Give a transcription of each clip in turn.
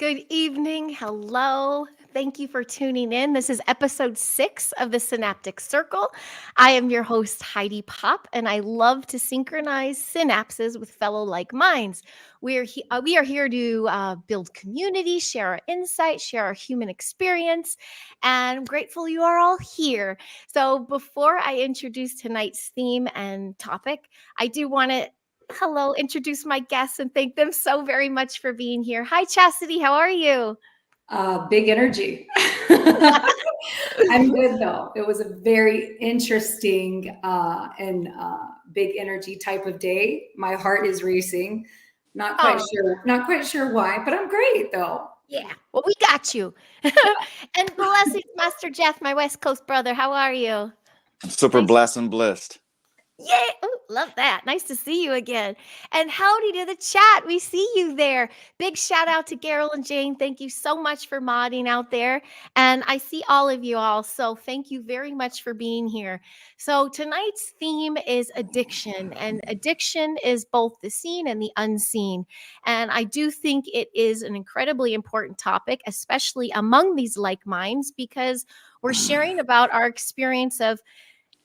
Good evening. Hello. Thank you for tuning in. This is episode 6 of the Synaptic Circle. I am your host, Heidi Pop, and I love to synchronize synapses with fellow like minds. We are here to build community, share our insights, share our human experience, and I'm grateful you are all here. So, before I introduce tonight's theme and topic, I do want to introduce my guests and thank them so very much for being here. Hi, Chassidy. How are you? Big energy. I'm good though. It was a very interesting and big energy type of day. My heart is racing. Not quite sure why, but I'm great though. Yeah. Well, we got you. And blessings, Master Jeff, my West Coast brother. How are you? Super blessed and blessed. Yeah, ooh, love that. Nice to see you again. And howdy to the chat. We see you there. Big shout out to Carol and Jane. Thank you so much for modding out there. And I see all of you all. So thank you very much for being here. So tonight's theme is addiction. And addiction is both the seen and the unseen. And I do think it is an incredibly important topic, especially among these like minds, because we're sharing about our experience of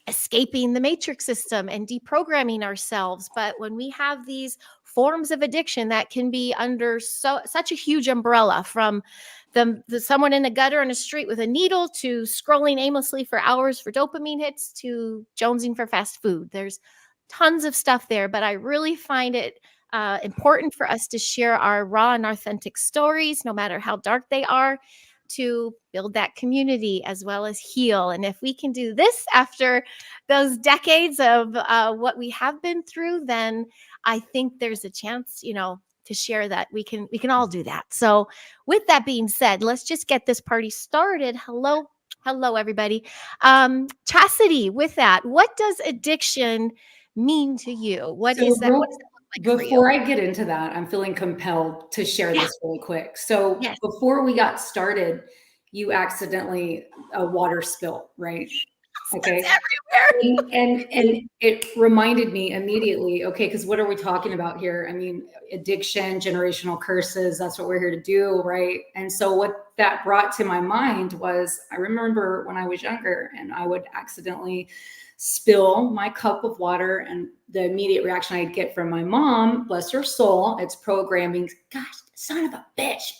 escaping the matrix system and deprogramming ourselves. But when we have these forms of addiction that can be under such a huge umbrella, from the someone in a gutter on a street with a needle to scrolling aimlessly for hours for dopamine hits to jonesing for fast food, there's tons of stuff there. But I really find it important for us to share our raw and authentic stories, no matter how dark they are, to build that community as well as heal. And if we can do this after those decades of what we have been through, then I think there's a chance, to share that we can all do that. So with that being said, let's just get this party started. Hello, everybody. Chassidy, with that, what does addiction mean to you? What is that? What does that look like before I get into that, I'm feeling compelled to share this really quick. So before we got started, you accidentally a water spill, right? Okay. Everywhere. And it reminded me immediately, okay, because what are we talking about here? I mean, addiction, generational curses, that's what we're here to do, right? And so what that brought to my mind was, I remember when I was younger and I would accidentally spill my cup of water, and the immediate reaction I'd get from my mom, bless her soul, it's programming, gosh, son of a bitch,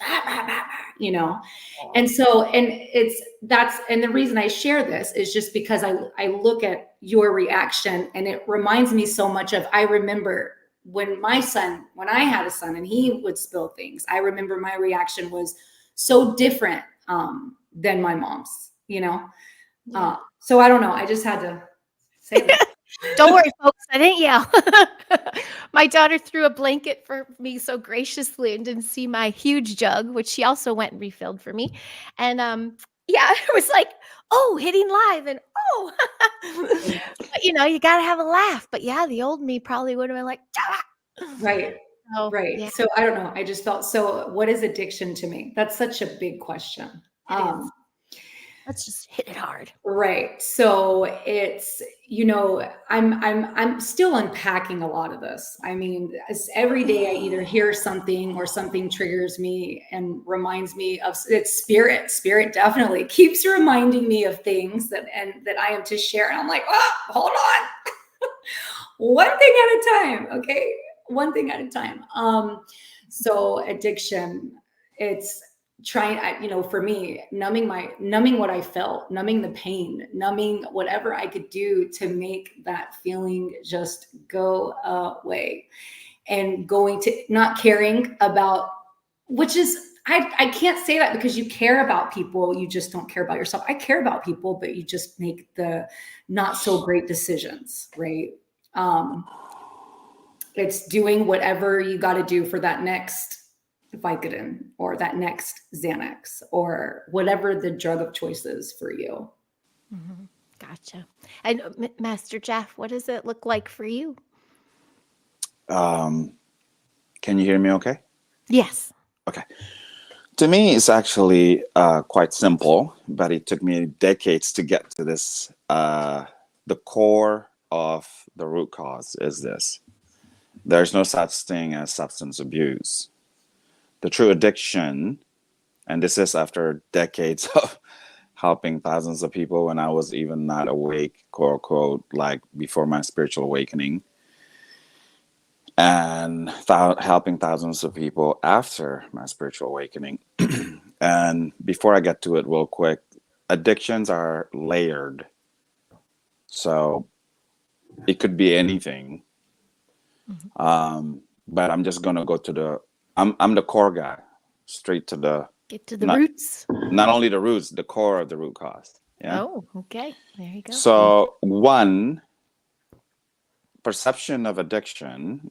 And so, and the reason I share this is just because I look at your reaction and it reminds me so much of, I remember when I had a son and he would spill things, I remember my reaction was so different than my mom's, so I don't know. I just had to say that. Don't worry, folks. I didn't yell. My daughter threw a blanket for me so graciously and didn't see my huge jug, which she also went and refilled for me. And it was like, oh, hitting live and oh, but, you got to have a laugh. But yeah, the old me probably would have been like, ah! Right. Right. Yeah. So I don't know. I just felt, so what is addiction to me? That's such a big question. Let's just hit it hard. Right. So it's, I'm still unpacking a lot of this. I mean, every day I either hear something or something triggers me and reminds me of it's spirit. Spirit definitely keeps reminding me of things that I am to share. And I'm like, oh, hold on. One thing at a time. Okay. One thing at a time. So addiction, it's trying, for me, numbing what I felt, numbing the pain, numbing whatever I could do to make that feeling just go away, and going to not caring about, which is, I can't say that because you care about people, you just don't care about yourself. I care about people, but you just make the not so great decisions, right? It's doing whatever you got to do for that next Vicodin or that next Xanax or whatever the drug of choice is for you. Mm-hmm. Gotcha. And Master Jeff, what does it look like for you? Can you hear me okay? Yes. Okay. To me, it's actually quite simple, but it took me decades to get to this. The core of the root cause is this. There's no such thing as substance abuse. The true addiction And this is after decades of helping thousands of people when I was even not awake, quote unquote, like before my spiritual awakening, and helping thousands of people after my spiritual awakening. And before I get to it real quick, addictions are layered. So it could be anything. But I'm just going to go to I'm the core guy, straight to the, Get to the roots. not only the roots, the core of the root cause. Yeah. Oh, okay. There you go. So one perception of addiction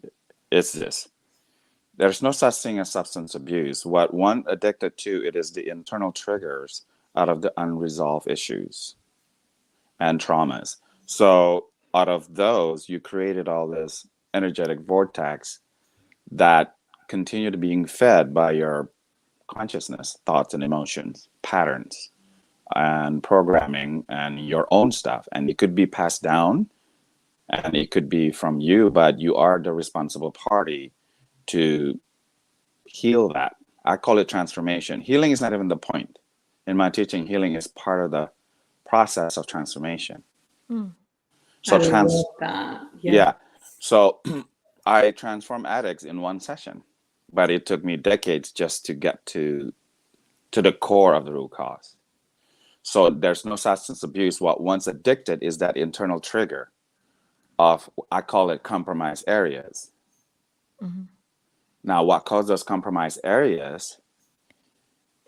is this: there's no such thing as substance abuse. What one addicted to, it is the internal triggers out of the unresolved issues and traumas. So out of those, you created all this energetic vortex that continue to being fed by your consciousness, thoughts and emotions, patterns and programming and your own stuff. And it could be passed down and it could be from you, but you are the responsible party to heal that. I call it transformation. Healing is not even the point. In my teaching, healing is part of the process of transformation. So I love that. yeah. So I transform addicts in one session, but it took me decades just to get to the core of the root cause. So there's no substance abuse. What once addicted is that internal trigger of, I call it compromised areas. Now, what causes those compromised areas?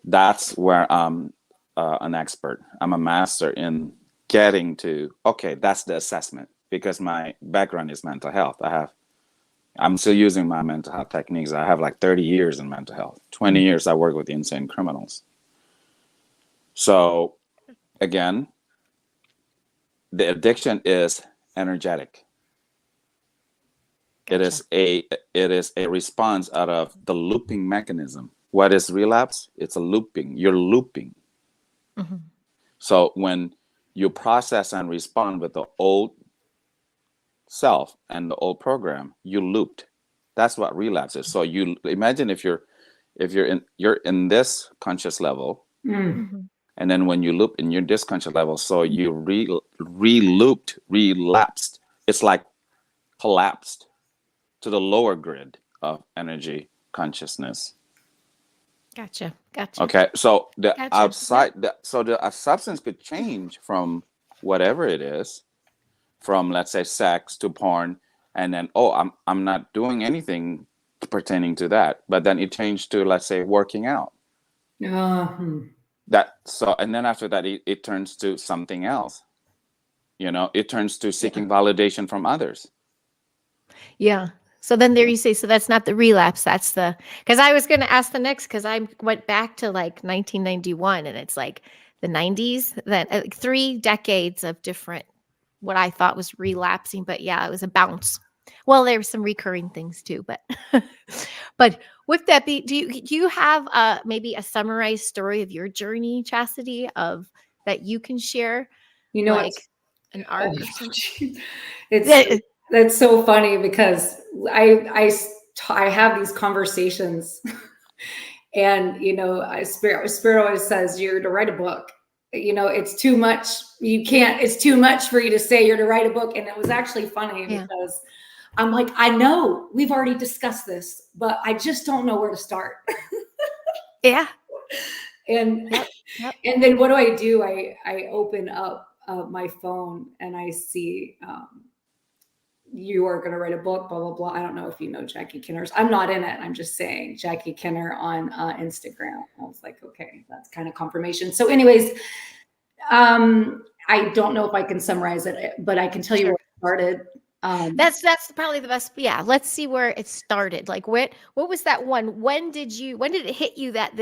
That's where I'm an expert. I'm a master in getting to, okay, that's the assessment, because my background is mental health. I'm still using my mental health techniques. I have like 30 years in mental health. 20 years I work with insane criminals. So again, the addiction is energetic. Gotcha. It is a response out of the looping mechanism. What is relapse? It's a looping. You're looping. So when you process and respond with the old self and the old program, you looped. That's what relapse is. So you imagine if you're in this conscious level, and then when you loop in your this conscious level, so you re-looped, relapsed. It's like collapsed to the lower grid of energy consciousness. Gotcha. Okay, so the Gotcha. outside, the substance could change from whatever it is, from let's say sex to porn, and then I'm not doing anything pertaining to that, but then it changed to, let's say, working out. And then after that it turns to something else. It turns to seeking validation from others. Yeah. So then there you say, so that's not the relapse. That's because I was going to ask the next, because I went back to like 1991 and it's like the 90s, that 3 decades of different, what I thought was relapsing, but yeah, it was a bounce. Well, there were some recurring things too, but, but with that, do you have maybe a summarized story of your journey, Chassidy, of that you can share? Like an arc or something? That's so funny, because I have these conversations and, Spirit always says you're to write a book. It's too much. It's too much for you to say you're to write a book. And it was actually funny because I'm like, I know we've already discussed this, but I just don't know where to start. Yeah. And and then what do? I open up my phone and I see you are going to write a book, blah, blah, blah. I don't know if you know Jackie Kinner's. I'm not in it. I'm just saying Jackie Kinner on Instagram. I was like, okay, that's kind of confirmation. So anyways, I don't know if I can summarize it, but I can tell you where it started. That's probably the best. Yeah. Let's see where it started. Like what was that one? When did it hit you that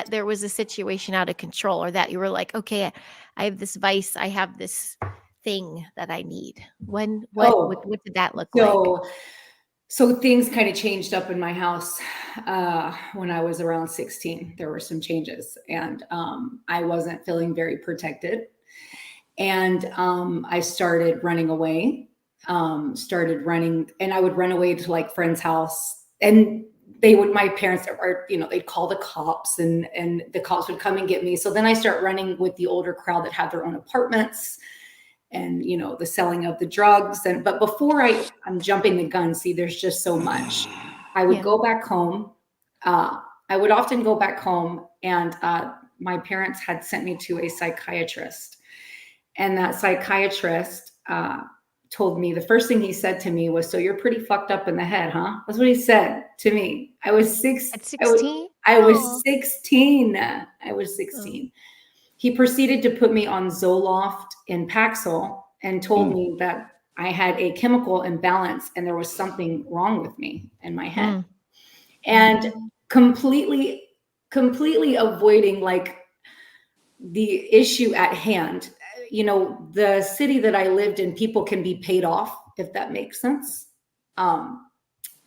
there was a situation out of control, or that you were like, okay, I have this vice. I have this thing that I need. What did that look like? So things kind of changed up in my house when I was around 16. There were some changes, and I wasn't feeling very protected, and I started running away. And I would run away to like friend's house, and my parents are, they'd call the cops, and the cops would come and get me. So then I start running with the older crowd that had their own apartments, and, the selling of the drugs. But before I'm jumping the gun, see, there's just so much. I would go back home. I would often go back home, and my parents had sent me to a psychiatrist, and that psychiatrist told me, the first thing he said to me was, "So you're pretty fucked up in the head, huh?" That's what he said to me. I was 6. At 16? I was 16. I was 16. He proceeded to put me on Zoloft and Paxil and told me that I had a chemical imbalance and there was something wrong with me in my head. And completely avoiding like the issue at hand. The city that I lived in, people can be paid off, if that makes sense.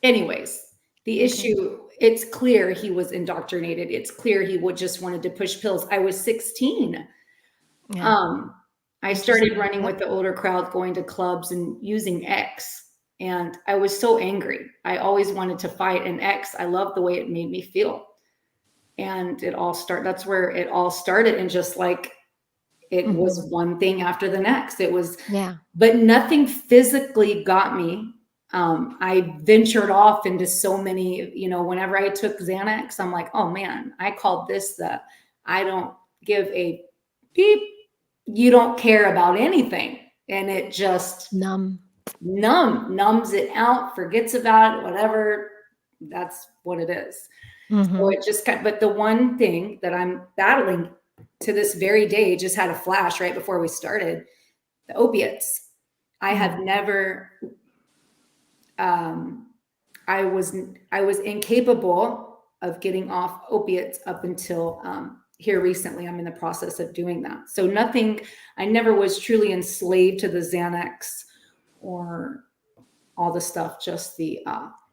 Anyways, the issue, it's clear he was indoctrinated. It's clear he just wanted to push pills. I was 16. Yeah. I started running with the older crowd, going to clubs and using X. And I was so angry. I always wanted to fight an X. I loved the way it made me feel. And that's where it all started. And just like, it was one thing after the next. It was, but nothing physically got me. I ventured off into so many, whenever I took Xanax, I'm like, oh man, I called this I don't give a beep. You don't care about anything. And it just numbs it out, forgets about it, whatever. That's what it is. So it just but the one thing that I'm battling to this very day, just had a flash right before we started, the opiates. I have never, I was incapable of getting off opiates up until here recently. I'm in the process of doing that. So I never was truly enslaved to the Xanax or all the stuff, just the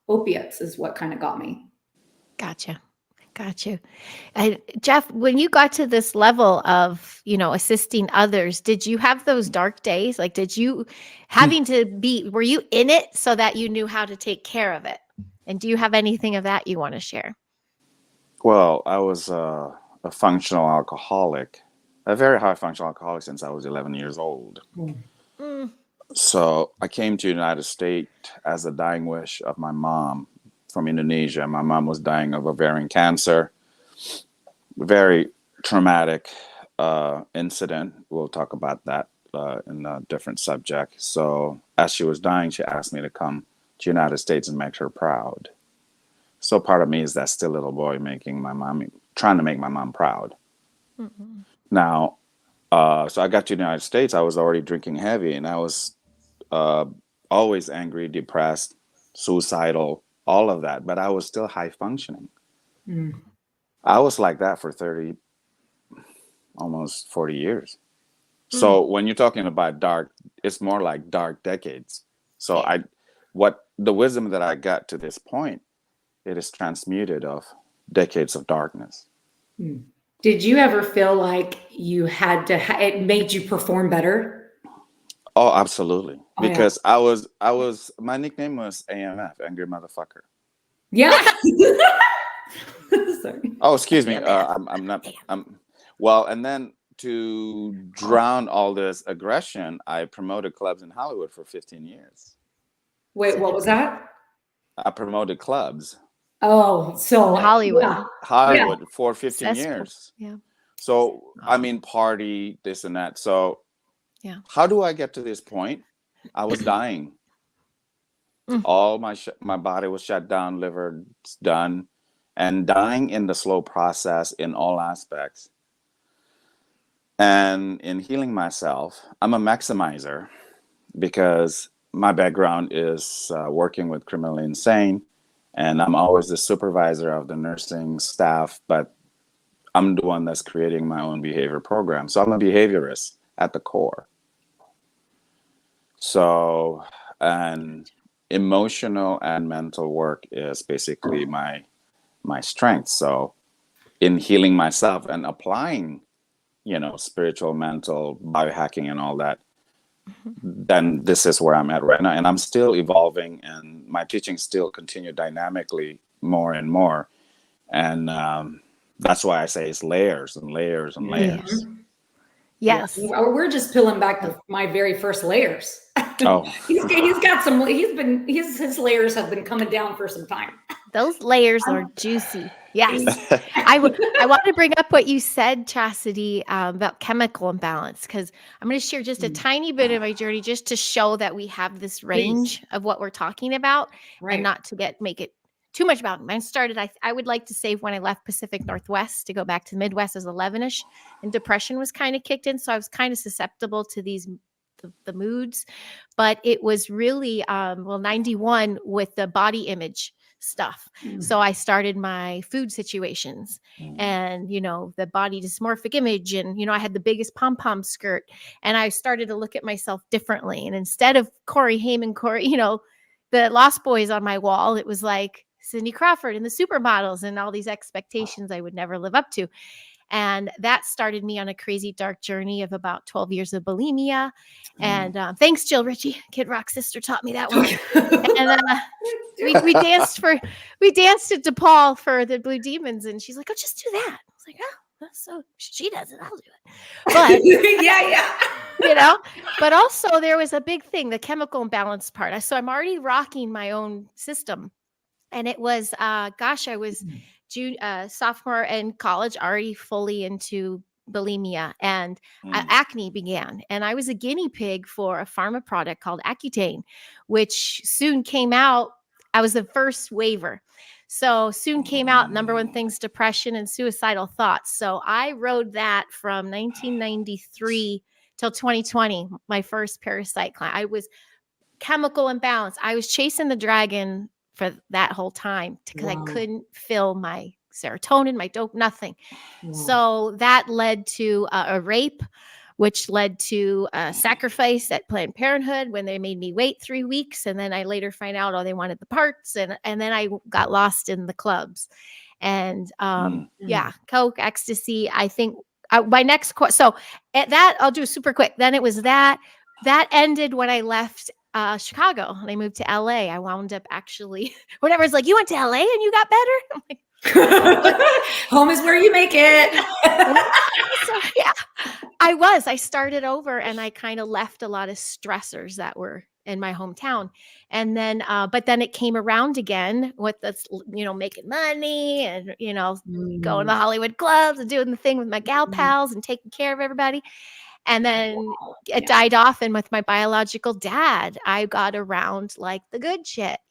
opiates is what kind of got me. Gotcha. And Jeff, when you got to this level of, assisting others, did you have those dark days? Like, did you were you in it so that you knew how to take care of it? And do you have anything of that you want to share? Well, I was a functional alcoholic, a very high functional alcoholic since I was 11 years old. So I came to the United States as a dying wish of my mom from Indonesia. My mom was dying of ovarian cancer. Very traumatic incident. We'll talk about that in a different subject. So as she was dying, she asked me to come to the United States and make her proud. So part of me is that still little boy trying to make my mom proud. Now, so I got to the United States. I was already drinking heavy, and I was always angry, depressed, suicidal, all of that, but I was still high functioning. I was like that for almost 40 years. So when you're talking about dark, it's more like dark decades. So the wisdom that I got to this point, it is transmuted of decades of darkness. Did you ever feel like you had to, it made you perform better? Oh, absolutely. Because I was, my nickname was AMF, Angry Motherfucker. Yeah. Sorry. Oh, excuse me. Well, and then to drown all this aggression, I promoted clubs in Hollywood for 15 years. Wait, what was that? I promoted clubs. Oh, so Hollywood for 15 years. Yeah. So, party, this and that. So, how do I get to this point? I was dying. All my body was shut down, liver done, and dying in the slow process in all aspects. And in healing myself, I'm a maximizer because my background is working with criminally insane, and I'm always the supervisor of the nursing staff, but I'm the one that's creating my own behavior program. So I'm a behaviorist at the core. So, and emotional and mental work is basically my strength. So in healing myself and applying, spiritual, mental, biohacking and all that, then this is where I'm at right now. And I'm still evolving, and my teachings still continue dynamically more and more. And that's why I say it's layers and layers and layers. Mhm. Yes. Yeah. We're just peeling back my very first layers. Oh, he's got some. His layers have been coming down for some time. Those layers are juicy. Yes. I want to bring up what you said, Chassidy, about chemical imbalance, because I'm going to share just a tiny bit of my journey just to show that we have this range of what we're talking about, Right. and not to make it too much about mine. Started, I would like to say, when I left Pacific Northwest to go back to the Midwest as 11ish, and depression was kind of kicked in. So I was kind of susceptible to the moods, but it was really 91 with the body image stuff. So I started my food situations, and the body dysmorphic image, and I had the biggest pom-pom skirt, and I started to look at myself differently. And instead of Corey Haim, the Lost Boys on my wall, it was like Cindy Crawford and the supermodels and all these expectations I would never live up to. And that started me on a crazy dark journey of about 12 years of bulimia. And thanks, Jill Ritchie, Kid Rock sister, taught me that one. And we danced at DePaul for the Blue Demons, and she's like, "Oh, just do that." I was like, "Oh, so she does it, I'll do it." But yeah. But also there was a big thing, the chemical imbalance part. So I'm already rocking my own system, and it was I was sophomore in college, already fully into bulimia, and acne began. And I was a guinea pig for a pharma product called Accutane, which soon came out. I was the first waiver. So soon came out, number one things, depression and suicidal thoughts. So I rode that from 1993 till 2020, my first parasite client. I was chemical imbalance. I was chasing the dragon for that whole time because I couldn't fill my serotonin, my dope, nothing. So that led to a rape, which led to a sacrifice at Planned Parenthood when they made me wait 3 weeks. And then I later find out, they wanted the parts. And then I got lost in the clubs. And coke, ecstasy. I think my next so at that, I'll do super quick. Then it was that ended when I left Chicago and I moved to LA. I wound up actually, whenever it's like, "You went to LA and you got better?" I'm like, home is where you make it. So, I started over, and I kind of left a lot of stressors that were in my hometown. And then, but then it came around again with this, making money and, going to Hollywood clubs and doing the thing with my gal pals and taking care of everybody. And then it died off. And with my biological dad, I got around like the good shit,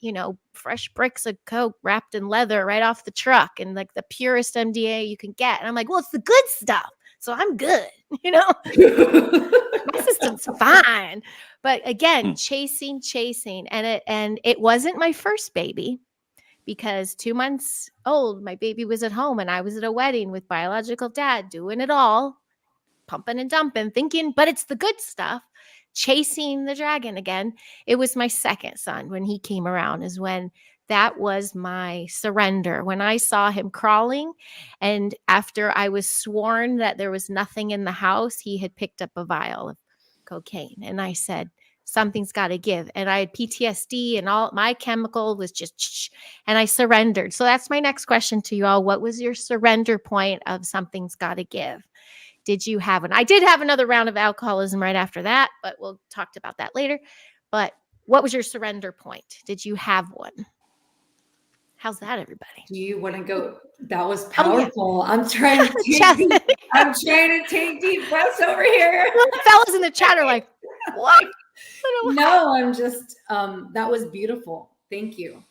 fresh bricks of coke wrapped in leather right off the truck, and like the purest MDA you can get. And I'm like, well, it's the good stuff, so I'm good, my system's fine. But again, chasing. And it wasn't my first baby, because 2 months old, my baby was at home, and I was at a wedding with biological dad doing it all, pumping and dumping, thinking, but it's the good stuff, chasing the dragon again. It was my second son when he came around, is when that was my surrender. When I saw him crawling, and after I was sworn that there was nothing in the house, he had picked up a vial of cocaine. And I said, something's got to give. And I had PTSD, and all my chemical was just, and I surrendered. So that's my next question to you all. What was your surrender point of something's got to give? Did you have one? I did have another round of alcoholism right after that, but we'll talk about that later. But what was your surrender point? Did you have one? How's that, everybody? Do you want to go? That was powerful. I'm trying to take deep breaths over here. Fellas in the chat are like, what? No, I'm just, that was beautiful. Thank you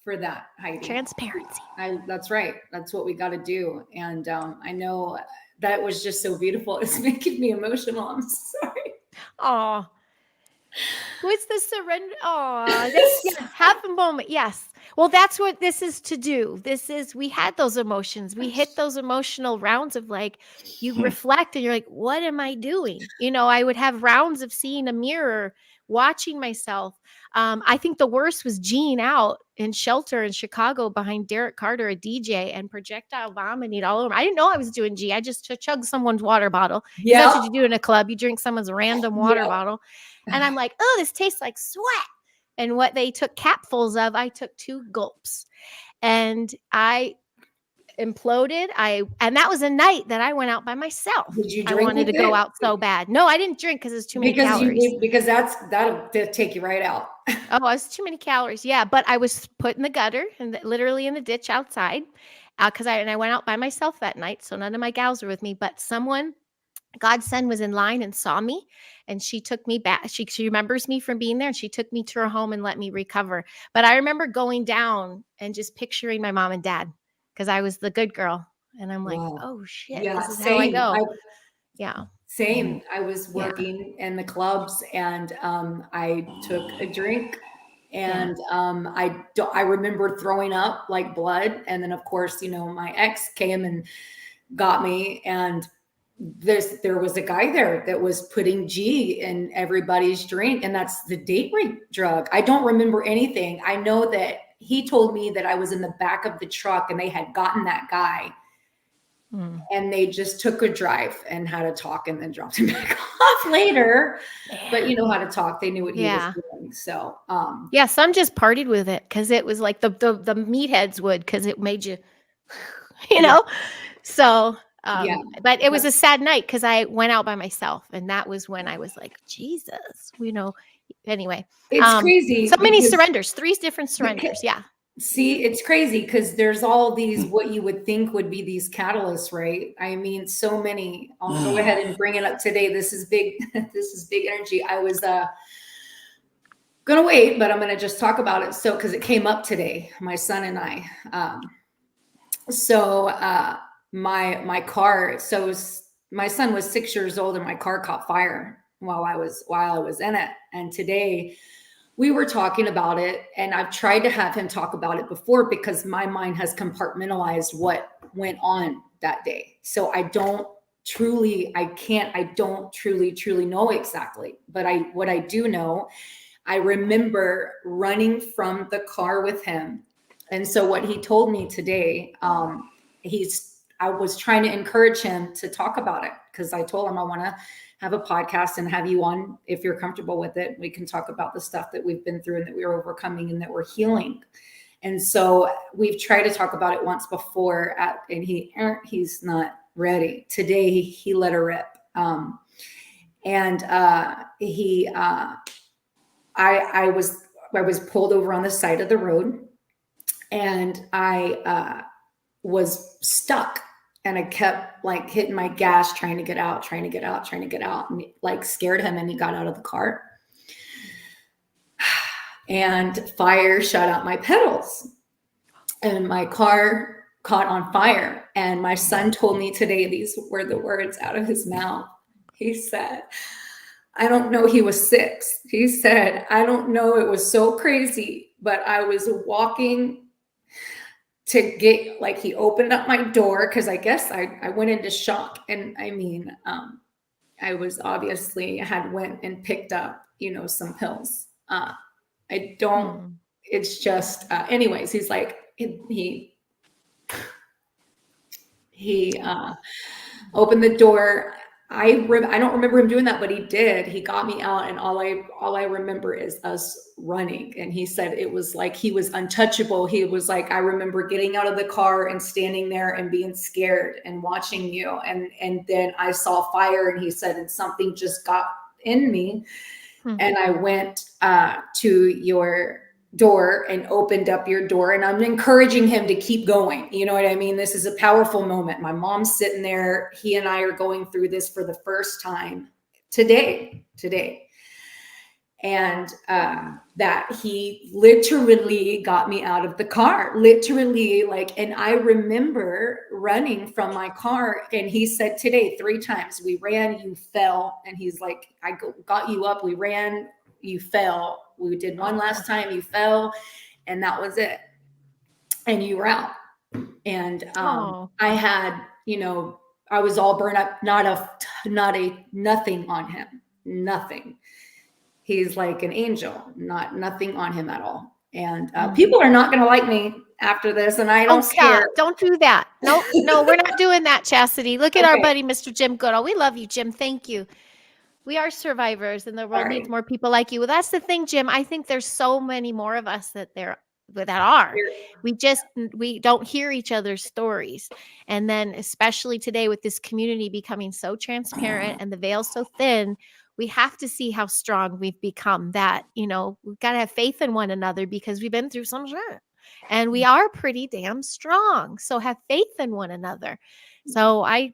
for that, Heidi. Transparency. That's right. That's what we got to do. And I know that was just so beautiful. It's making me emotional. I'm sorry. Oh, what's the surrender? Oh, have a moment. Yes. Well, that's what this is to do. We had those emotions. We hit those emotional rounds of like, you reflect and you're like, what am I doing? I would have rounds of seeing a mirror, watching myself. I think the worst was Gene out in shelter in Chicago behind Derek Carter, a DJ, and projectile vomiting all over. I didn't know I was doing G. I just chugged someone's water bottle. Yeah. That's what you do in a club. You drink someone's random water bottle. And I'm like, oh, this tastes like sweat. And what they took capfuls of, I took 2 gulps. and I imploded. And that was a night that I went out by myself. Did you I drink wanted with to go it? out so bad. No, I didn't drink because it's too many calories. Because that'll take you right out. Oh, it was too many calories. Yeah, but I was put in the gutter and literally in the ditch outside because I went out by myself that night. So none of my gals were with me, but someone, God's son, was in line and saw me, and she took me back. She remembers me from being there, and she took me to her home and let me recover. But I remember going down and just picturing my mom and dad because I was the good girl. And I'm like, Wow. oh shit, Yeah, this is how I same. go. Yeah. Same. I was Yeah. working in the clubs, and I took a drink, and I remember throwing up like blood. And then of course, my ex came and got me, and there was a guy there that was putting G in everybody's drink, and that's the date rape drug. I don't remember anything. I know that he told me that I was in the back of the truck and they had gotten that guy. And they just took a drive and had a talk and then dropped him back off later. Man. But you know how to talk. They knew what he was doing. So yeah, some just partied with it because it was like the meatheads would, because it made you, So but it was a sad night because I went out by myself, and that was when I was like, Jesus, anyway. It's crazy. So many surrenders, 3 different surrenders. Yeah. See, it's crazy because there's all these, what you would think would be these catalysts, right? I mean, so many. I'll go ahead and bring it up today. This is big. This is big energy. I was gonna wait, but I'm gonna just talk about it. So, because it came up today, my son and I. My car. So my son was 6 years old, and my car caught fire while I was in it. And today, we were talking about it, and I've tried to have him talk about it before because my mind has compartmentalized what went on that day. So I don't truly know exactly, but what I do know, I remember running from the car with him. And so what he told me today, I was trying to encourage him to talk about it because I told him I want to have a podcast and have you on if you're comfortable with it. We can talk about the stuff that we've been through and that we are overcoming and that we're healing. And so we've tried to talk about it once before, and he's not ready. Today he let her rip. I was pulled over on the side of the road, and I was stuck. And I kept like hitting my gas, trying to get out, and like scared him. And he got out of the car, and fire shot out my pedals, and my car caught on fire. And my son told me today, these were the words out of his mouth. He said, I don't know. He was 6. He said, I don't know. It was so crazy, but I was walking to get, like, he opened up my door because I guess I went into shock. And I mean, I was obviously had went and picked up, some pills. It's just, anyways, he's like, he opened the door. I don't remember him doing that, but he did. He got me out, and all I remember is us running. And he said it was like he was untouchable. He was like, I remember getting out of the car and standing there and being scared and watching you. And then I saw fire, and he said, and something just got in me. And I went to your door and opened up your door, and I'm encouraging him to keep going. You know what I mean? This is a powerful moment. My mom's sitting there. He and I are going through this for the first time today. And that he literally got me out of the car, literally, like, and I remember running from my car, and he said today 3 times, we ran, you fell. And he's like, I got you up, we ran, you fell. We did one last time, you fell, and that was it. And you were out. And I had, I was all burned up, nothing on him, nothing. He's like an angel, nothing on him at all. And people are not going to like me after this, and I don't care. Don't do that. No, we're not doing that, Chassidy. Look at our buddy, Mr. Jim Goodall. We love you, Jim. Thank you. We are survivors, and the world needs more people like you. Well, that's the thing, Jim. I think there's so many more of us that We don't hear each other's stories. And then especially today with this community becoming so transparent and the veil so thin, we have to see how strong we've become. That, we've got to have faith in one another because we've been through some shit. And we are pretty damn strong. So have faith in one another. So I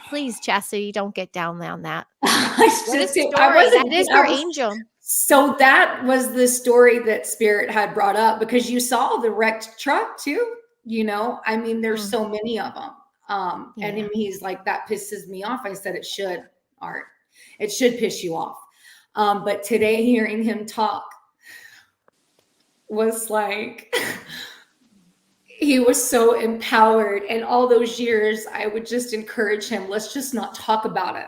please, Chastity, don't get down on that. What a story. That is your angel. So that was the story that Spirit had brought up, because you saw the wrecked truck too. I mean, there's so many of them. And he's like, that pisses me off. I said, it should, Art. It should piss you off. But today, hearing him talk was like, he was so empowered. And all those years, I would just encourage him, let's just not talk about it,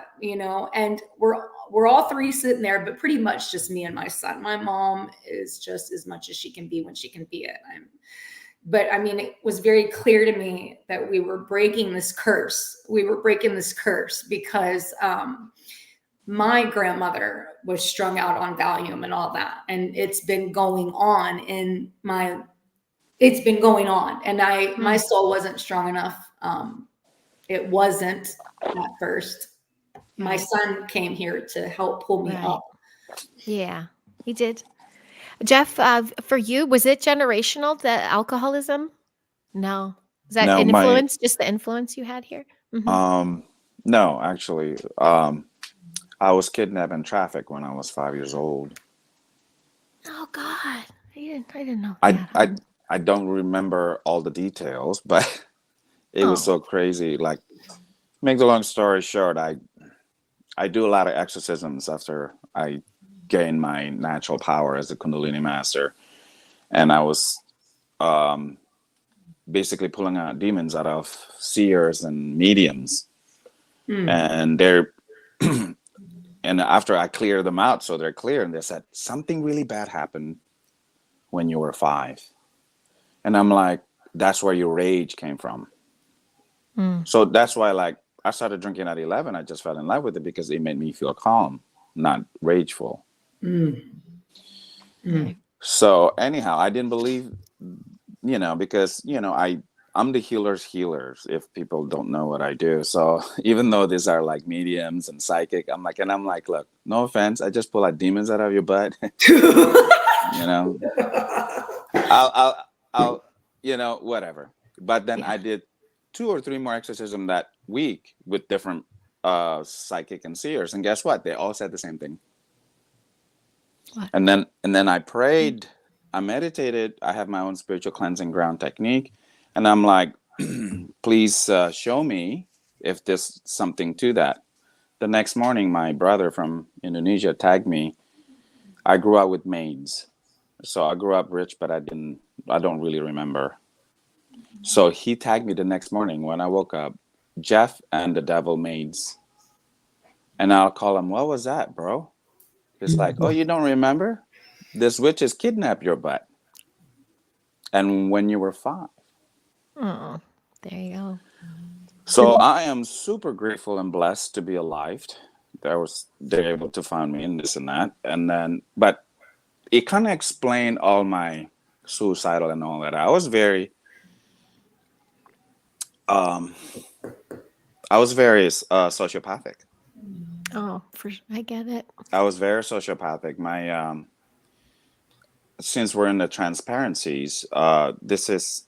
and we're all three sitting there, but pretty much just me and my son. My mom is just as much as she can be when she can be it. But I mean, it was very clear to me that we were breaking this curse. We were breaking this curse because my grandmother was strung out on Valium and all that. And it's been going on and my soul wasn't strong enough. It wasn't at first. My son came here to help pull me up. Yeah, he did. Jeff, for you, was it generational, the alcoholism? No. Is that influence, just the influence you had here? No, actually. I was kidnapped in traffic when I was 5 years old. Oh God. I didn't know that. I don't remember all the details, but it was so crazy. Like, make the long story short, I do a lot of exorcisms after I gained my natural power as a Kundalini master. And I was basically pulling out demons out of seers and mediums. And and after I clear them out, so they're clear, and they said, something really bad happened when you were 5. And I'm like, that's where your rage came from. So that's why, like, I started drinking at 11. I just fell in love with it because it made me feel calm, not rageful. So anyhow, I didn't believe, because, I'm the healer's healers, if people don't know what I do. So even though these are like mediums and psychic, I'm like, look, no offense, I just pull out demons out of your butt. I'll whatever. But then I did 2 or 3 more exorcisms that week with different psychic and seers, and guess what? They all said the same thing. What? And then I prayed, I meditated, I have my own spiritual cleansing ground technique, and I'm like, please show me if there's something to that. The next morning, my brother from Indonesia tagged me. I grew up with maids, so I grew up rich, but I don't really remember. So he tagged me the next morning when I woke up, Jeff and the devil maids. And I'll call him, what was that, bro? He's like, oh, you don't remember? This witches kidnapped your butt. And when you were 5. Oh, there you go. So I am super grateful and blessed to be alive. They're able to find me in this and that. And then, but it kind of explained all my suicidal and all that. I was very sociopathic. Oh, I get it. I was very sociopathic. My since we're in the transparencies, this is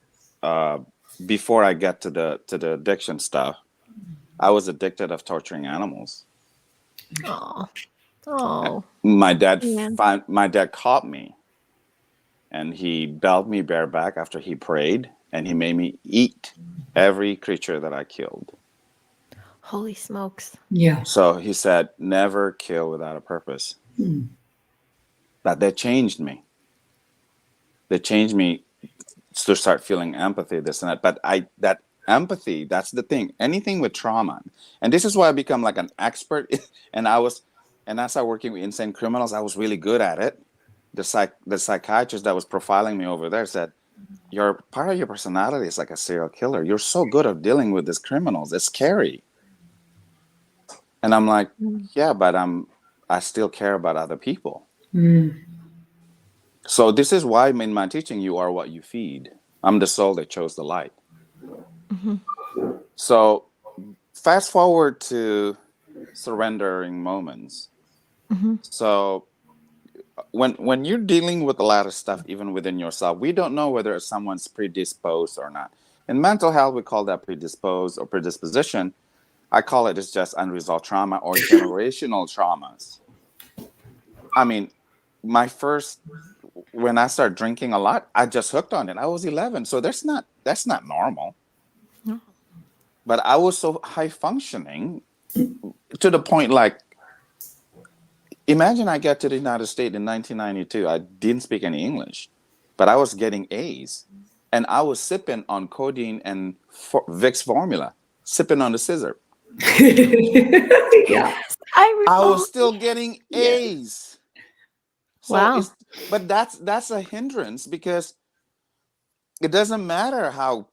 before I get to the addiction stuff. I was addicted of torturing animals. Oh. My dad caught me, and he belled me bareback after he prayed, and he made me eat every creature that I killed. Holy smokes. Yeah. So he said, never kill without a purpose. But that changed me. They changed me to start feeling empathy, this and that. But that empathy, that's the thing. Anything with trauma. And this is why I become like an expert. And as I started working with insane criminals, I was really good at it. The psychiatrist that was profiling me over there said, part of your personality is like a serial killer. You're so good at dealing with these criminals. It's scary. And I'm like, yeah, but I still care about other people. So this is why in my teaching, you are what you feed. I'm the soul that chose the light. Mhm. So fast forward to surrendering moments. Mhm. So when you're dealing with a lot of stuff, even within yourself, we don't know whether someone's predisposed or not. In mental health, we call that predisposed or predisposition. I call it, it's just unresolved trauma or generational traumas. I mean, my first, when I started drinking a lot, I just hooked on it. I was 11, so that's not normal. No. But I was so high functioning to the point, like, imagine I get to the United States in 1992. I didn't speak any English, but I was getting A's, and I was sipping on codeine and Vicks formula, sipping on the scissor. Yeah. I I recall. was still getting Yeah. A's. So Wow. but that's a hindrance, because it doesn't matter how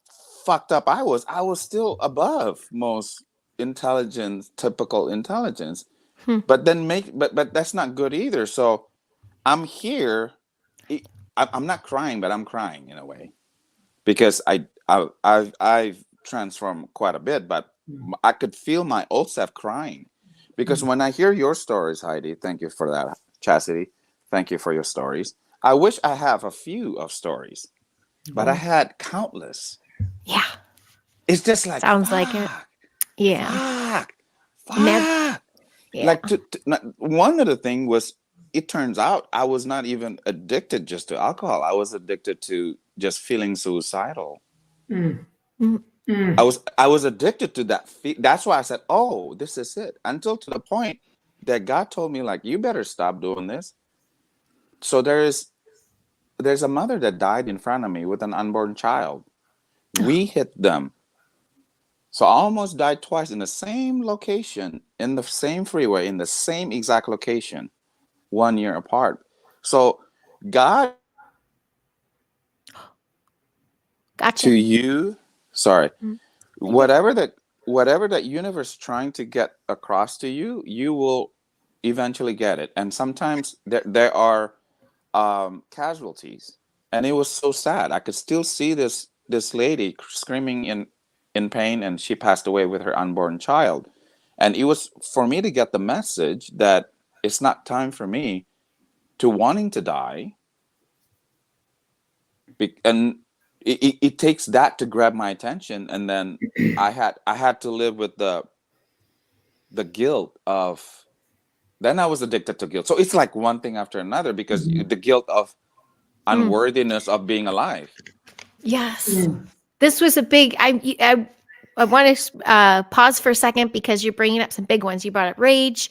fucked up I was still above most intelligence, typical intelligence. Hmm. But then but that's not good either. So I'm here. I'm not crying, but I'm crying in a way, because I've transformed quite a bit, but I could feel my old self crying, because when I hear your stories, Heidi, thank you for that, Chassidy, thank you for your stories. I wish I have a few of stories, but I had countless. Yeah. It's just like, Sounds like it. Yeah. Imagine. fuck. Yeah. Like one of the thing was, it turns out I was not even addicted just to alcohol. I was addicted to just feeling suicidal. Mm. Mm. Mm. I was addicted to that. That's why I said, "Oh, this is it." Until to the point that God told me, like, "You better stop doing this." So there's a mother that died in front of me with an unborn child. We hit them. So I almost died twice in the same location, in the same freeway, in the same exact location, 1 year apart. So God Gotcha. to you, sorry, Mm. You're good. whatever that universe is trying to get across to you, you will eventually get it. And sometimes there are casualties, and it was so sad. I could still see this lady screaming in pain, and she passed away with her unborn child. And it was for me to get the message that it's not time for me to wanting to die. And it takes that to grab my attention, and then I had to live with the guilt of, then I was addicted to guilt. So it's like one thing after another, because the guilt of unworthiness of being alive. Yes. Mm. This was a big. I want to pause for a second, because you're bringing up some big ones. You brought up rage,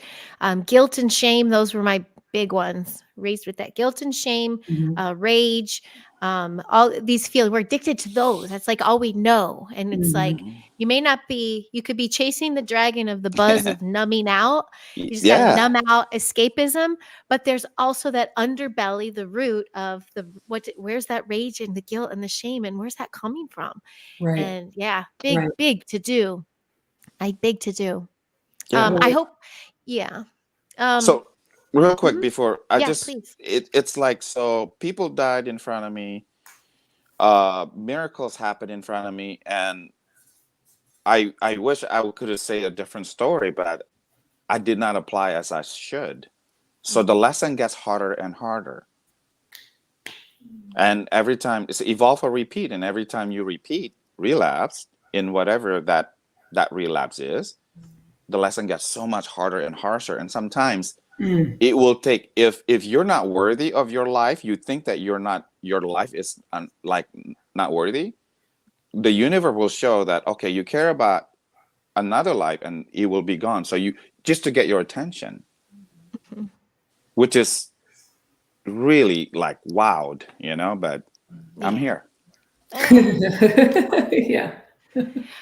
guilt, and shame. Those were my big ones. Raised with that guilt and shame, Mhm. rage, all these feelings. We're addicted to those. That's like all we know. And it's like, Mhm. you may not be. You could be chasing the dragon of the buzz of numbing out. You just got to Yeah. numb out escapism. But there's also that underbelly, the root of where's that rage and the guilt and the shame, and where's that coming from? Right. And yeah, Right. big to do. Big to do. Yeah. I Right. hope, yeah. Um, So real quick mhm. before Yeah, please. it's like, so people died in front of me, miracles happened in front of me, and I wish I could have said a different story, but I did not apply as I should. So the lesson gets harder and harder. And every time it's evolve or repeat, and every time you repeat relapse in whatever that relapse is, the lesson gets so much harder and harsher. And sometimes Mm. it will take, if you're not worthy of your life, you think that your life is like not worthy, the universe will show that, okay, you care about another life, and it will be gone. So you, just to get your attention, Mhm. which is really like wowed, but I'm Yeah. here. Yeah.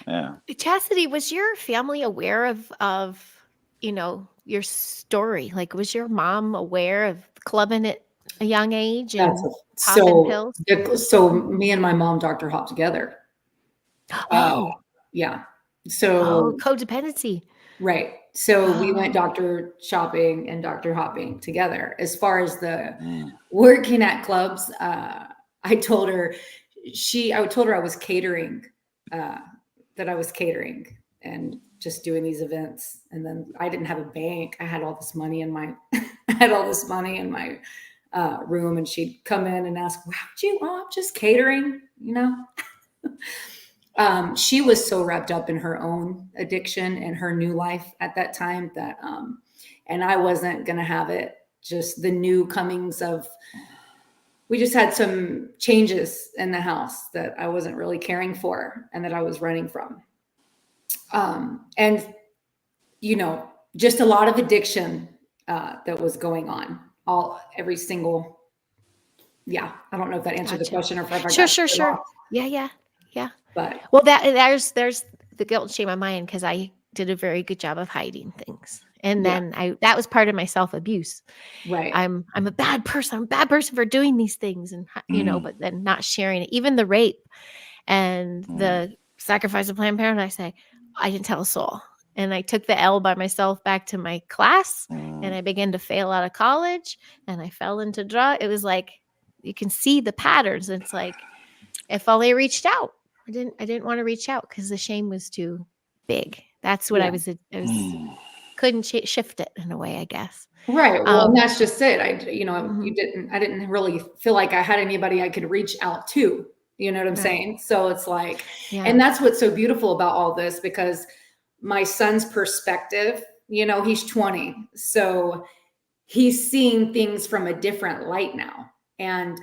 Yeah. Chastity, was your family aware of your story? Like, was your mom aware of clubbing at a young age That's and popping so. pills? So me and my mom, Dr. Hop together. Uh, Oh, yeah. oh, So codependency. Right. So we went doctor shopping and doctor hopping together. As far as the Mm. working at clubs, I told her I told her I was catering, that I was catering and just doing these events. And then I didn't have a bank. I had all this money in my, I had all this money in my room, and she'd come in and ask, "Wow, I'm just catering," you know. She was so wrapped up in her own addiction and her new life at that time that, and I wasn't going to have it. Just the new comings of, we just had some changes in the house that I wasn't really caring for and that I was running from. And, you know, just a lot of addiction that was going on every single, yeah. I don't know if that answered the question or if I got Sure, it sure, sure. off, Yeah. but Well, there's the guilt and shame on my end because I did a very good job of hiding things, and yeah, then that was part of my self abuse. right. I'm a bad person. I'm a bad person for doing these things, and but then not sharing it. Even the rape and the sacrifice of Planned Parenthood, I didn't tell a soul, and I took the L by myself back to my class, and I began to fail out of college, and I fell into drug. It was like you can see the patterns. It's like if only I reached out. I didn't want to reach out because the shame was too big. That's what Yeah. I was couldn't shift it in a way, I guess. Right. Well, and that's just it. I didn't really feel like I had anybody I could reach out to, you know what I'm saying? So it's like, and that's what's so beautiful about all this, because my son's perspective, he's 20. So he's seeing things from a different light now. And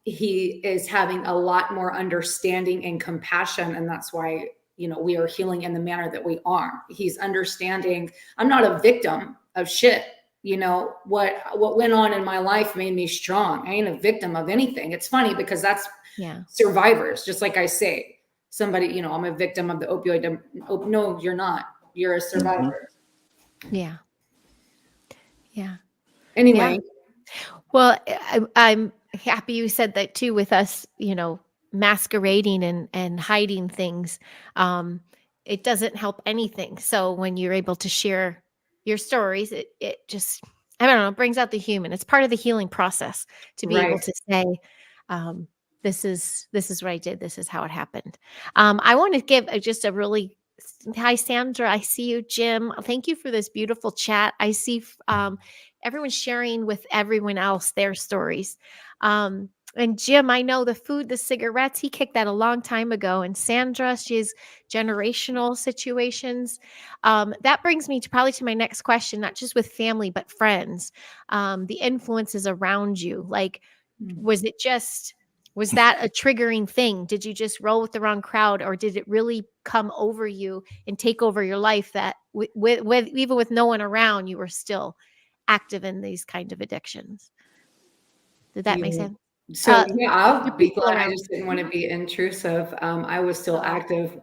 he is having a lot more understanding and compassion. And that's why, we are healing in the manner that we are. He's understanding I'm not a victim of shit. What went on in my life made me strong. I ain't a victim of anything. It's funny because that's survivors. Just like I say, somebody, I'm a victim of the opioid. No, you're not. You're a survivor. Yeah. Anyway. Well, I'm happy you said that too with us, masquerading and hiding things. It doesn't help anything. So when you're able to share your stories, it just, I don't know, brings out the human. It's part of the healing process to be able to say, this is what I did. This is how it happened. I want to give just a really, hi, Sandra. I see you, Jim. Thank you for this beautiful chat. I see everyone sharing with everyone else their stories. And Jim, I know the food, the cigarettes, he kicked that a long time ago. And Sandra, she's generational situations. That brings me to my next question, not just with family, but friends. The influences around you. Like, was that a triggering thing? Did you just roll with the wrong crowd, or did it really come over you and take over your life that with even with no one around, you were still active in these kind of addictions? Did that make sense? So I'll be glad. I around. just didn't want to be intrusive. I was still active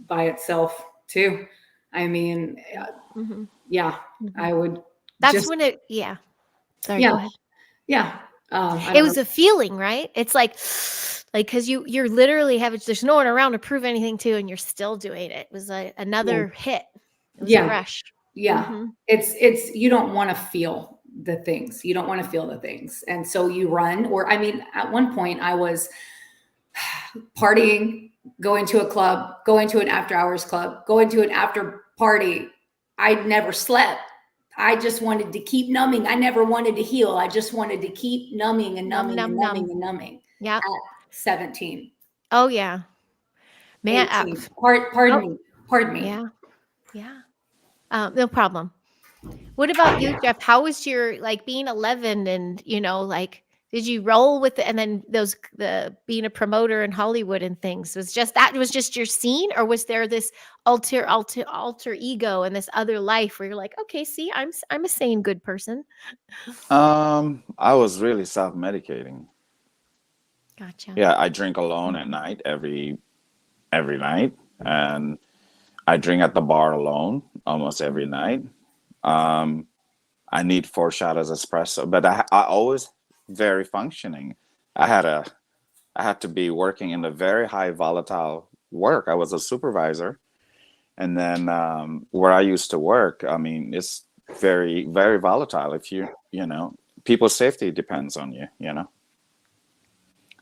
by itself too. I mean, I would. That's when it. Yeah. Sorry. Go ahead. Yeah. It was a feeling, right? It's like because you're literally there's no one around to prove anything to, and you're still doing it. It was another hit. It was a rush. Yeah. It's you don't want to feel the things. You don't want to feel the things. And so you run, at one point I was partying, going to a club, going to an after hours club, going to an after party. I never slept. I just wanted to keep numbing. I never wanted to heal. I just wanted to keep numbing and numbing and numbing and numbing. Yeah. At 17. Oh yeah. Man. Pardon me. Yeah. No problem. What about you, Jeff? How was your being 11 and did you roll with it? And then the being a promoter in Hollywood and things was just your scene, or was there this alter ego and this other life where you're like, okay, see, I'm a sane good person? I was really self-medicating. Gotcha. Yeah, I drink alone at night every night, and I drink at the bar alone almost every night. I need 4 shots of espresso, but I always very functioning. I had to be working in a very high volatile work. I was a supervisor, And then where I used to work, I mean, it's very, very volatile. If you know, people's safety depends on you, you know.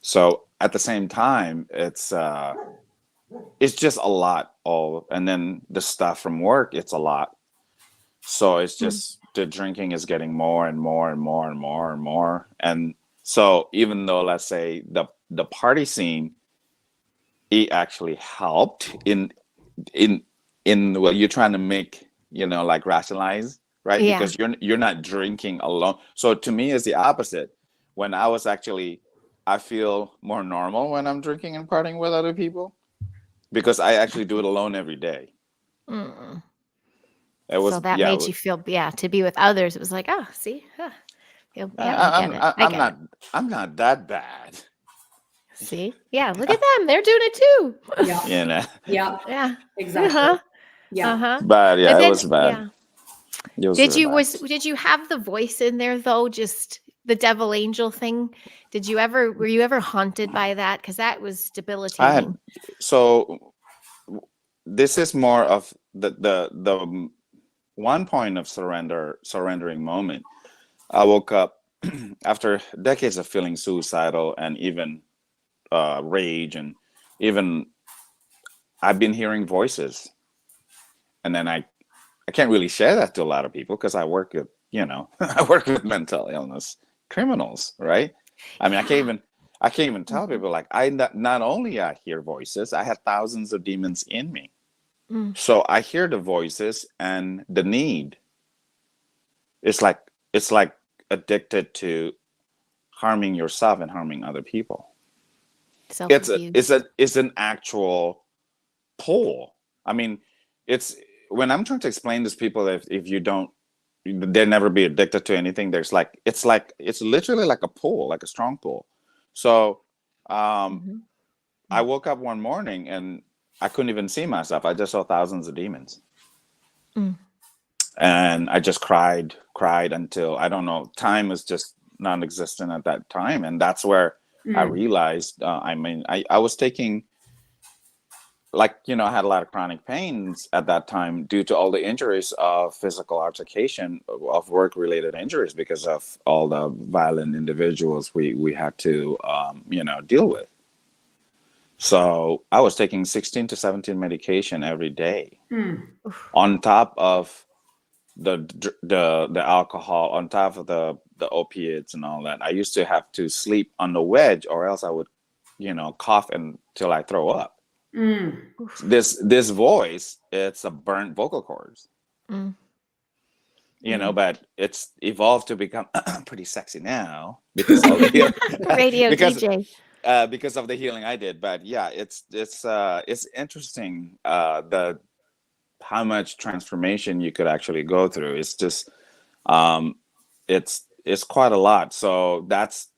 So at the same time, it's just a lot. And then the stuff from work, it's a lot. So it's just the drinking is getting more and more and more and more and more. And so even though, let's say, the party scene, it actually helped in what you're trying to make, you know, like rationalize, right? Yeah. Because you're not drinking alone. So to me, it's the opposite. When I feel more normal when I'm drinking and partying with other people, because I actually do it alone every day. Mm. It was So that yeah. made you feel, to be with others. It was like, oh, see, yeah, I I'm get it. I- I I'm get not it. I'm not that bad. See, yeah, look at them. They're doing it too. Yeah. You know. Yeah. Yeah. Exactly. Uh-huh. Yeah. Uh-huh. But yeah, And it then, was bad. It was really bad. did you have the voice in there though? Just the devil angel thing? Were you ever haunted by that? Because that was I debilitating. had so this is more of the one point of surrendering moment. I woke up after decades of feeling suicidal and even rage, and even I've been hearing voices, and then I can't really share that to a lot of people because I work with, you know, I work with mental illness criminals, right? I mean, I can't even tell people, like, not only I hear voices, I had thousands of demons in me. Mm. So I hear the voices and the need. It's like addicted to harming yourself and harming other people. Self-abuse. It's an actual pull. I mean, it's when I'm trying to explain this to people, if you don't, they'll never be addicted to anything. It's literally like a pull, like a strong pull. So I woke up one morning and I couldn't even see myself. I just saw thousands of demons. Mm. And I just cried until, I don't know, time was just non-existent at that time. And that's where I realized, I was taking, like, you know, I had a lot of chronic pains at that time due to all the injuries of physical altercation, of work-related injuries, because of all the violent individuals we had to, you know, deal with. So I was taking 16 to 17 medication every day, on top of the alcohol, on top of the opiates and all that. I used to have to sleep on the wedge, or else I would, you know, cough until I throw up. This voice, it's a burnt vocal cords. You know, but it's evolved to become pretty sexy now because of the Radio DJ. Because of the healing I did. But yeah, it's interesting, the how much transformation you could actually go through. It's just it's quite a lot. So that's,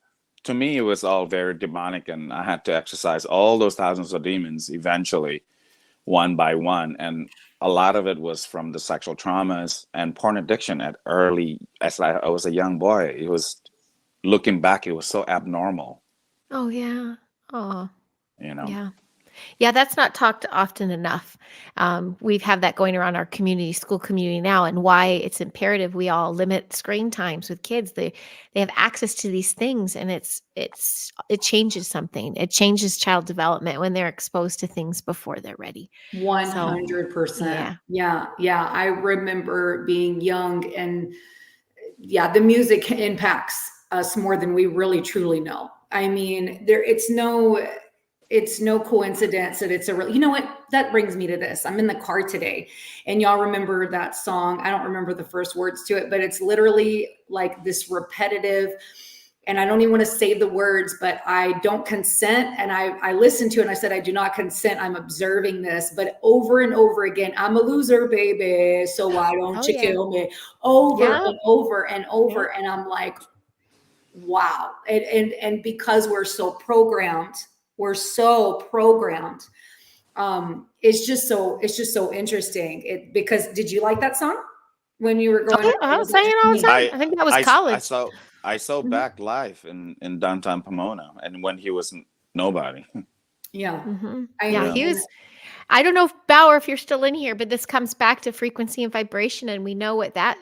to me, it was all very demonic, and I had to exercise all those thousands of demons eventually, one by one. And a lot of it was from the sexual traumas and porn addiction as I was a young boy. It was, looking back, it was so abnormal, Oh yeah. Oh you know. yeah. Yeah, that's not talked often enough. We've had that going around our community, school community now, and why it's imperative we all limit screen times with kids. They have access to these things, and it changes something. It changes child development when they're exposed to things before they're ready. 100%. Yeah. Yeah. I remember being young, and yeah, the music impacts us more than we really truly know. I mean, it's no coincidence that it's you know what, that brings me to this. I'm in the car today, and y'all remember that song. I don't remember the first words to it, but it's literally like this repetitive, and I don't even want to say the words, but I don't consent. And I listened to it and I said, I do not consent. I'm observing this, but over and over again, I'm a loser, baby. So why don't you kill me? Over and over and over. And I'm like, wow. And because we're so programmed, it's just so interesting. Because did you like that song when you were growing up? I was saying all the time. I think that was college. I saw Back live in downtown Pomona, and when he was nobody. Yeah. Yeah, he was. I don't know if Bauer, if you're still in here, but this comes back to frequency and vibration, and we know what that,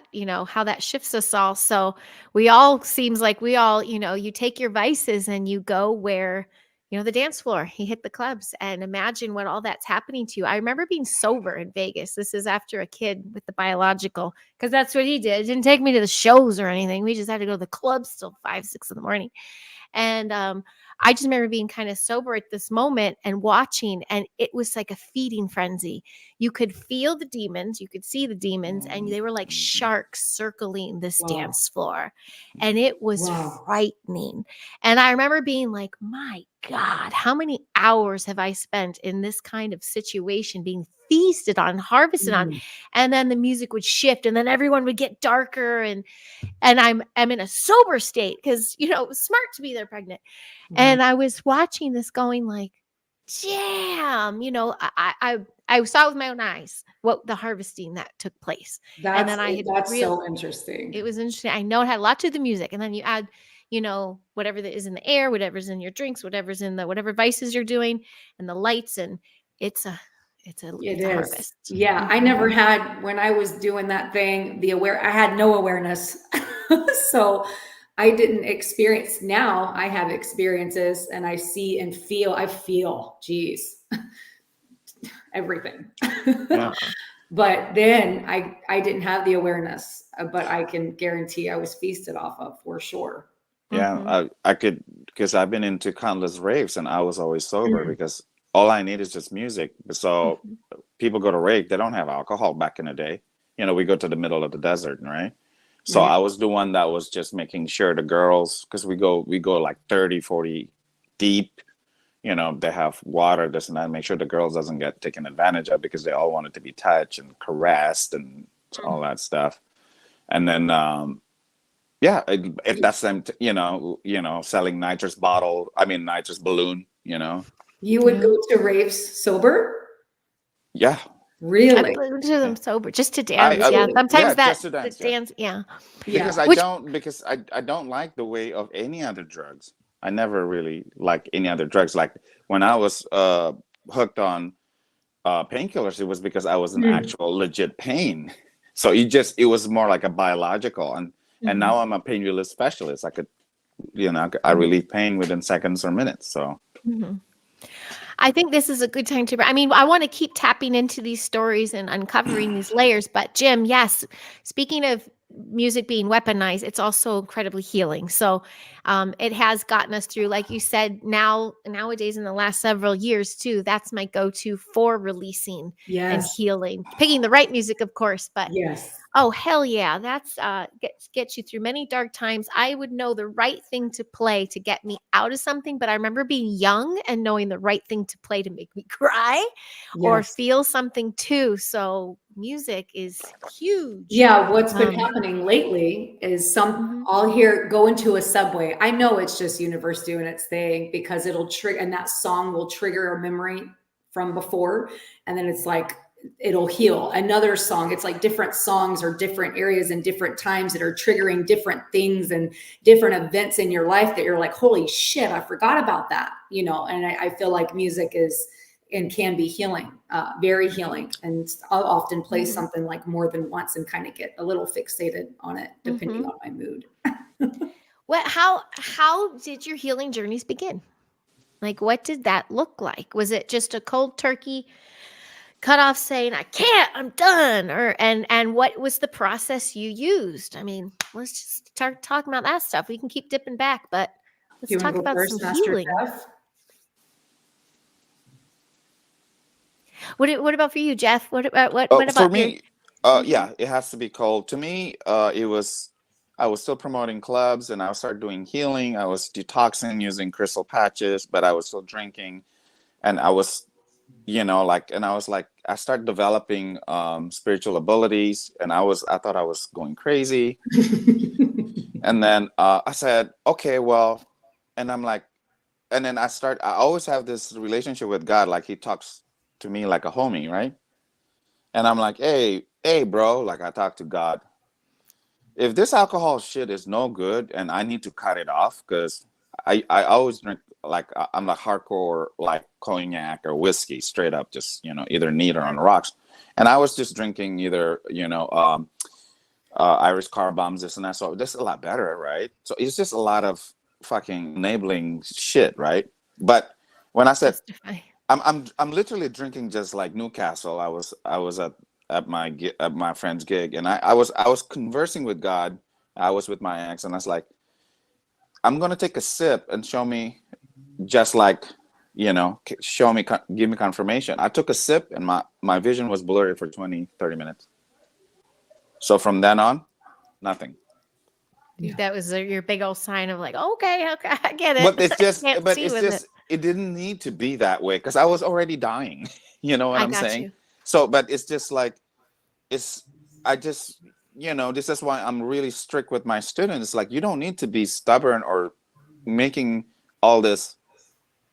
how that shifts us all. So we all seems like we all, you take your vices and you go where, the dance floor, you hit the clubs, and imagine what all that's happening to you. I remember being sober in Vegas. This is after a kid with the biological, because that's what he did. It didn't take me to the shows or anything. We just had to go to the clubs till 5, 6 in the morning. And I just remember being kind of sober at this moment and watching, and it was like a feeding frenzy. You could feel the demons, you could see the demons, and they were like sharks circling this dance floor. And it was frightening. And I remember being like, my God, how many hours have I spent in this kind of situation being feasted on, harvested on? And then the music would shift, and then everyone would get darker, and I'm in a sober state because it was smart to be there pregnant. And I was watching this going like, damn, I saw with my own eyes what the harvesting that took place. And then that's so interesting. It was interesting. I know it had a lot to the music, and then you add, whatever that is in the air, whatever's in your drinks, whatever's in the whatever vices you're doing, and the lights, and it's a harvest. Yeah, I never had, when I was doing that thing, I had no awareness. So I didn't experience. Now I have experiences, and I see and feel, geez, everything. Yeah. But then I didn't have the awareness, but I can guarantee I was feasted off of, for sure. Yeah, I could, because I've been into countless raves, and I was always sober because all I need is just music. So people go to rave, they don't have alcohol back in the day. We go to the middle of the desert, right? So I was the one that was just making sure the girls, because we go like 30, 40 deep, they have water, this and that, make sure the girls doesn't get taken advantage of, because they all wanted to be touched and caressed and all that stuff. And then, if that's them, selling nitrous balloon, You would go to raves sober? Yeah. Really? I go to them sober just to dance. Sometimes just to dance, dance. Yeah. Because I don't like the way of any other drugs. I never really like any other drugs. Like when I was hooked on painkillers, it was because I was in actual legit pain. So it was more like a biological, and now I'm a pain relief specialist. I could, I relieve pain within seconds or minutes. So. I think this is a good time to, I want to keep tapping into these stories and uncovering these layers, but Jim, yes, speaking of music being weaponized, it's also incredibly healing. So it has gotten us through, like you said, nowadays in the last several years too, that's my go-to for releasing and healing, picking the right music, of course, but oh, hell yeah. That's gets you through many dark times. I would know the right thing to play to get me out of something, but I remember being young and knowing the right thing to play to make me cry or feel something too. So music is huge. Yeah, what's been happening lately is I'll go into a subway. I know it's just universe doing its thing, because it'll trigger, and that song will trigger a memory from before, and then it's like, it'll heal another song. It's like different songs or different areas and different times that are triggering different things and different events in your life that you're like, holy shit, I forgot about that, and I feel like music is and can be healing, very healing. And I'll often play something like more than once and kind of get a little fixated on it, depending on my mood. How did your healing journeys begin? Like, what did that look like? Was it just a cold turkey cut off saying, I can't, I'm done? And what was the process you used? Let's just start talking about that stuff. We can keep dipping back, but let's talk about some healing. What about for you, Jeff? What about for me? It has to be cold. To me, I was still promoting clubs, and I started doing healing. I was detoxing using crystal patches, but I was still drinking, and I was, I started developing spiritual abilities, and I thought I was going crazy. And then I said, okay, well, and I'm like, and then I always have this relationship with God, like he talks to me like a homie, right? And I'm like, hey, bro, like I talk to God. If this alcohol shit is no good and I need to cut it off, because I always drink I'm like hardcore like cognac or whiskey, straight up, just either neat or on the rocks. And I was just drinking either Irish car bombs, this and that. So this is a lot better, right? So it's just a lot of fucking enabling shit, right? But when I said I'm literally drinking just like Newcastle. I was at my friend's gig, and I was conversing with God. I was with my ex, and I was like, I'm gonna take a sip and show me, just like, show me, give me confirmation. I took a sip, and my vision was blurry for 20-30 minutes. So from then on, nothing. That was your big old sign of like, okay, I get it. But it didn't need to be that way, because I was already dying. You know what I'm saying? You. So, but it's just like, this is why I'm really strict with my students. Like, you don't need to be stubborn or making all this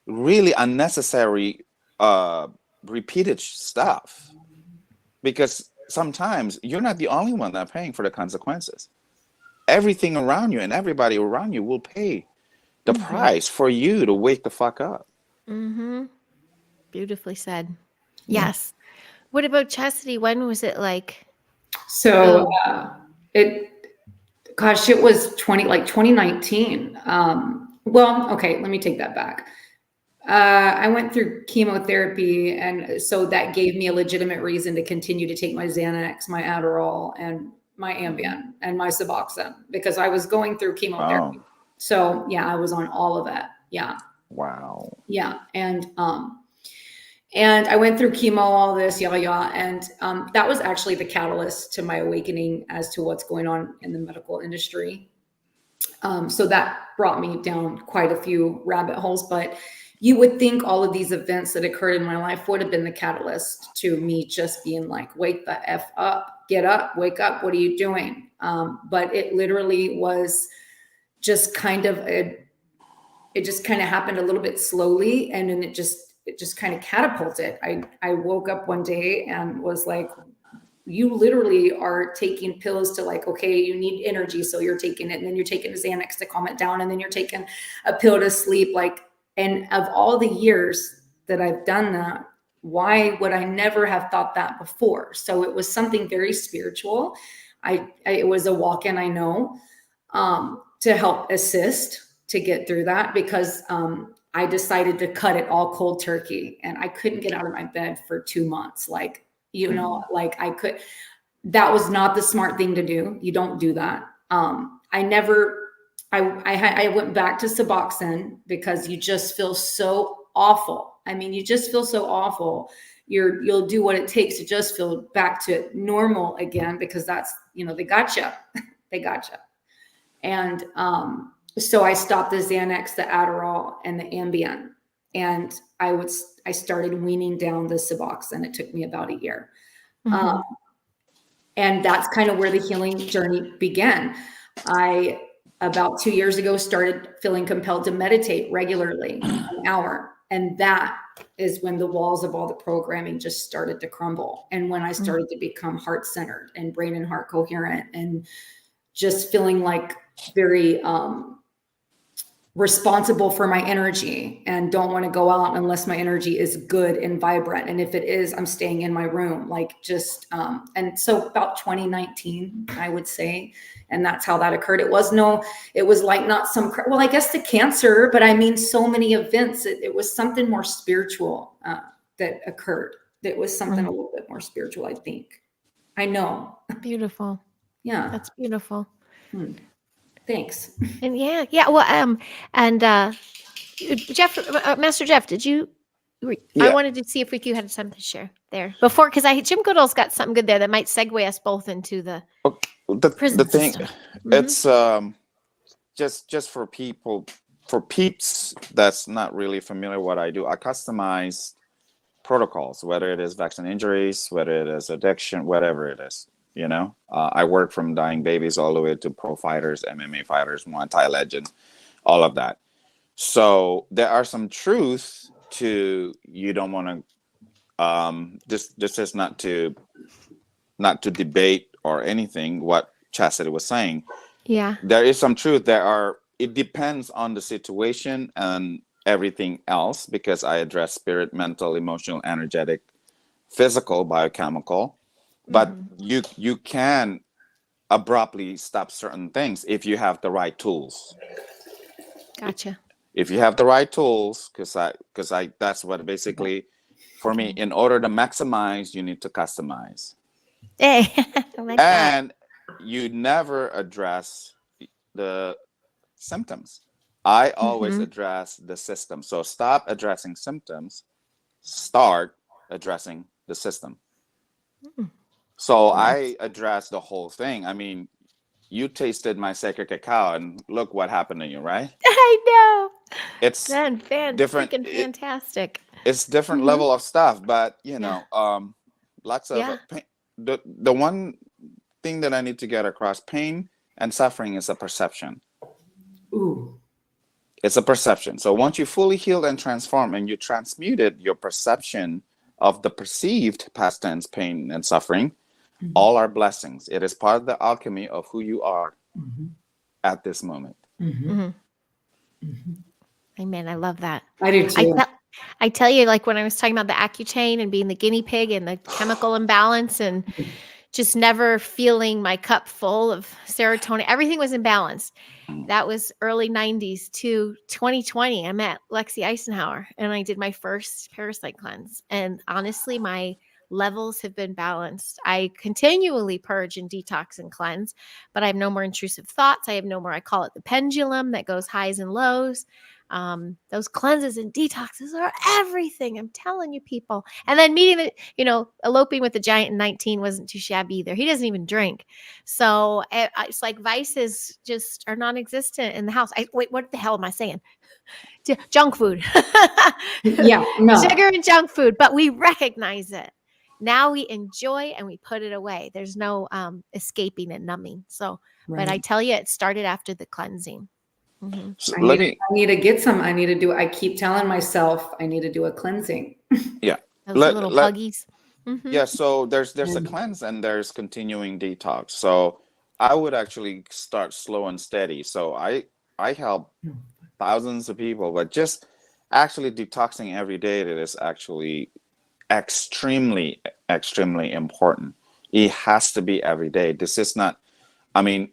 really unnecessary repeated stuff, because sometimes you're not the only one that's paying for the consequences. Everything around you and everybody around you will pay the price for you to wake the fuck up. Beautifully said. Yes. What about Chassidy? When was it like? So it was 2019. Well, okay, let me take that back. I went through chemotherapy, and so that gave me a legitimate reason to continue to take my Xanax, my Adderall, and my Ambien, and my Suboxone, because I was going through chemotherapy. Oh. So yeah, I was on all of that. Yeah. Wow. Yeah. And I went through chemo, all this, and that was actually the catalyst to my awakening as to what's going on in the medical industry. So that brought me down quite a few rabbit holes, but you would think all of these events that occurred in my life would have been the catalyst to me just being like, wake the F up, get up, wake up. What are you doing? But it literally was just kind of it just kind of happened a little bit slowly. And then it just kind of catapulted. I woke up one day and was like, you literally are taking pills to like, okay, you need energy. So you're taking it, and then you're taking a Xanax to calm it down. And then you're taking a pill to sleep. Like, and of all the years that I've done that, why would I never have thought that before? So it was something very spiritual. It was a walk-in, I know, to help assist to get through that, because I decided to cut it all cold turkey, and I couldn't get out of my bed for 2 months. Like, that was not the smart thing to do. You don't do that. I went back to Suboxone because you just feel so awful. I mean, you just feel so awful. You'll do what it takes to just feel back to normal again, because that's, they gotcha. They gotcha. And so I stopped the Xanax, the Adderall, and the Ambien. And I started weaning down the Suboxone. It took me about a year. And that's kind of where the healing journey began. About 2 years ago, started feeling compelled to meditate regularly, an hour. And that is when the walls of all the programming just started to crumble. And when I started to become heart-centered and brain and heart coherent, and just feeling like very responsible for my energy, and don't want to go out unless my energy is good and vibrant. And if it is, I'm staying in my room, like just, and so about 2019, I would say. And that's how that occurred. It was like not well, I guess the cancer, but I mean, so many events, it was something more spiritual that occurred. It was something a little bit more spiritual, I think. I know. Beautiful. Yeah. That's beautiful. Thanks. And yeah. Well, and Jeff, Master Jeff, did you? I wanted to see if you had something to share there before, because Jim Goodall's got something good there that might segue us both into the prison thing. system. It's just for peeps that's not really familiar with what I do. I customize protocols, whether it is vaccine injuries, whether it is addiction, whatever it is. I work from dying babies all the way to pro fighters, MMA fighters, Muay Thai legends, all of that. So there are some truths to, you don't want to, this is not to debate or anything what Chassidy was saying. Yeah. There is some truth. It depends on the situation and everything else because I address spirit, mental, emotional, energetic, physical, biochemical. But you can abruptly stop certain things if you have the right tools. Gotcha. If you have the right tools, because I that's what basically for me, in order to maximize, you need to customize. Hey, I like that. And you never address the symptoms. I always address the system. So stop addressing symptoms, start addressing the system. So I address the whole thing. I mean, you tasted my sacred cacao and look what happened to you, right? I know. It's different. Freaking fantastic. It's different level of stuff, but you know, lots of Yeah. pain. The one thing that I need to get across: pain and suffering is a perception. Ooh. It's a perception. So once you fully healed and transformed and you transmuted your perception of the perceived past tense pain and suffering, all are blessings. It is part of the alchemy of who you are at this moment. Amen. I love that. I do too. I tell you, like when I was talking about the Accutane and being the guinea pig and the chemical imbalance and just never feeling my cup full of serotonin, everything was imbalanced. That was early 90s to 2020. I met Lexi Eisenhower and I did my first parasite cleanse. And honestly, my levels have been balanced. I continually purge and detox and cleanse, but I have no more intrusive thoughts. I have no more, I call it the pendulum that goes highs and lows. Those cleanses and detoxes are everything. I'm telling you, people. And then meeting eloping with the giant in 19 wasn't too shabby either. He doesn't even drink. So it's like vices just are non-existent in the house. Wait, what the hell am I saying? Junk food. Yeah, no. Sugar and junk food, but we recognize it. Now we enjoy and we put it away. There's no escaping and numbing. So, but I tell you, it started after the cleansing. So I need to get some. I keep telling myself I need to do a cleansing. Yeah. Those little huggies. Yeah. So there's a cleanse and there's continuing detox. So I would actually start slow and steady. So I help thousands of people, but just actually detoxing every day, that is actually extremely, extremely important. It has to be every day. This is not, I mean,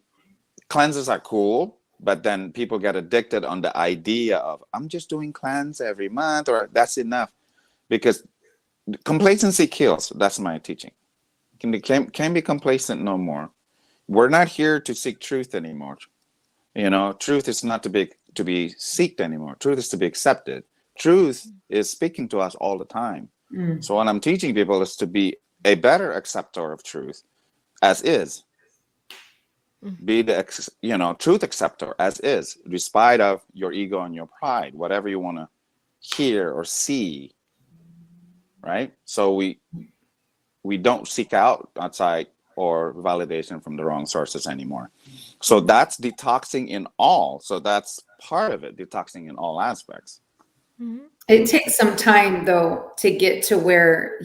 cleanses are cool, but then people get addicted on the idea of, I'm just doing cleanse every month, or that's enough, because complacency kills. That's my teaching. Can be complacent no more. We're not here to seek truth anymore. Truth is not to be seeked anymore. Truth is to be accepted. Truth is speaking to us all the time. So what I'm teaching people is to be a better acceptor of truth as is. Be the truth acceptor as is, despite of your ego and your pride, whatever you want to hear or see, right? So we don't seek out outside or validation from the wrong sources anymore. So that's detoxing in all. So that's part of it, detoxing in all aspects. It takes some time though to get to where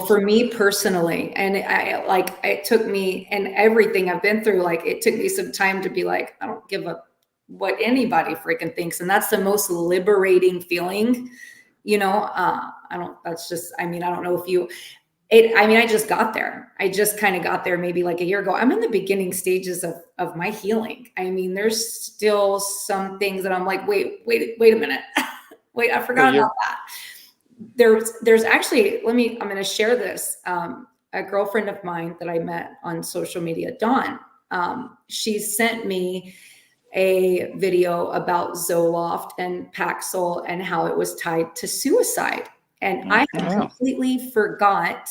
for me personally, and it took me, and everything I've been through, it took me some time to be like, I don't give a what anybody freaking thinks. And that's the most liberating feeling, I don't know if I just got there. I just kind of got there maybe like a year ago. I'm in the beginning stages of my healing. I mean, there's still some things that I'm like, wait a minute. Wait, I forgot about that. There's actually, I'm going to share this. A girlfriend of mine that I met on social media, Dawn, she sent me a video about Zoloft and Paxil and how it was tied to suicide. And I completely forgot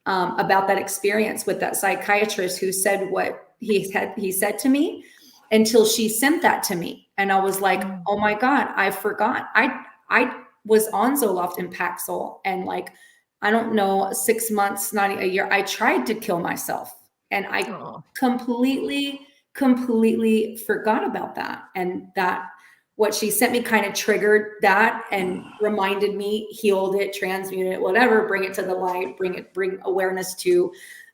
about that experience with that psychiatrist who said what he said to me until she sent that to me. And I was like, oh my God, I forgot. I was on Zoloft and Paxil, and I don't know, 6 months, not a year, I tried to kill myself, and I completely forgot about that. And that what she sent me kind of triggered that and reminded me, healed it, transmuted it, whatever, bring it to the light, bring awareness to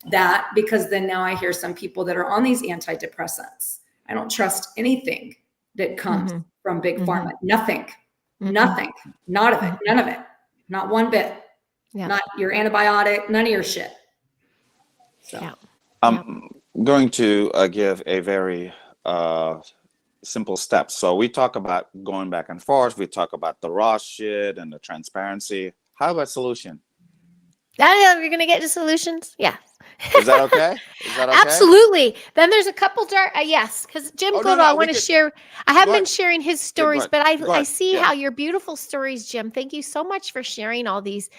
that, because then now I hear some people that are on these antidepressants. I don't trust anything that comes from big pharma. Nothing. Nothing. None of it. None of it. Not one bit. Yeah. Not your antibiotic. None of your shit. So. Yeah. I'm going to give a very simple steps. So we talk about going back and forth. We talk about the raw shit and the transparency. How about solution? You're going to get to solutions? Yeah. Is that okay? Is that okay? Absolutely. Then there's a couple yes, because Jim Goodall, I want to share. I have been sharing his stories, but I see how your beautiful stories, Jim. Thank you so much for sharing all these.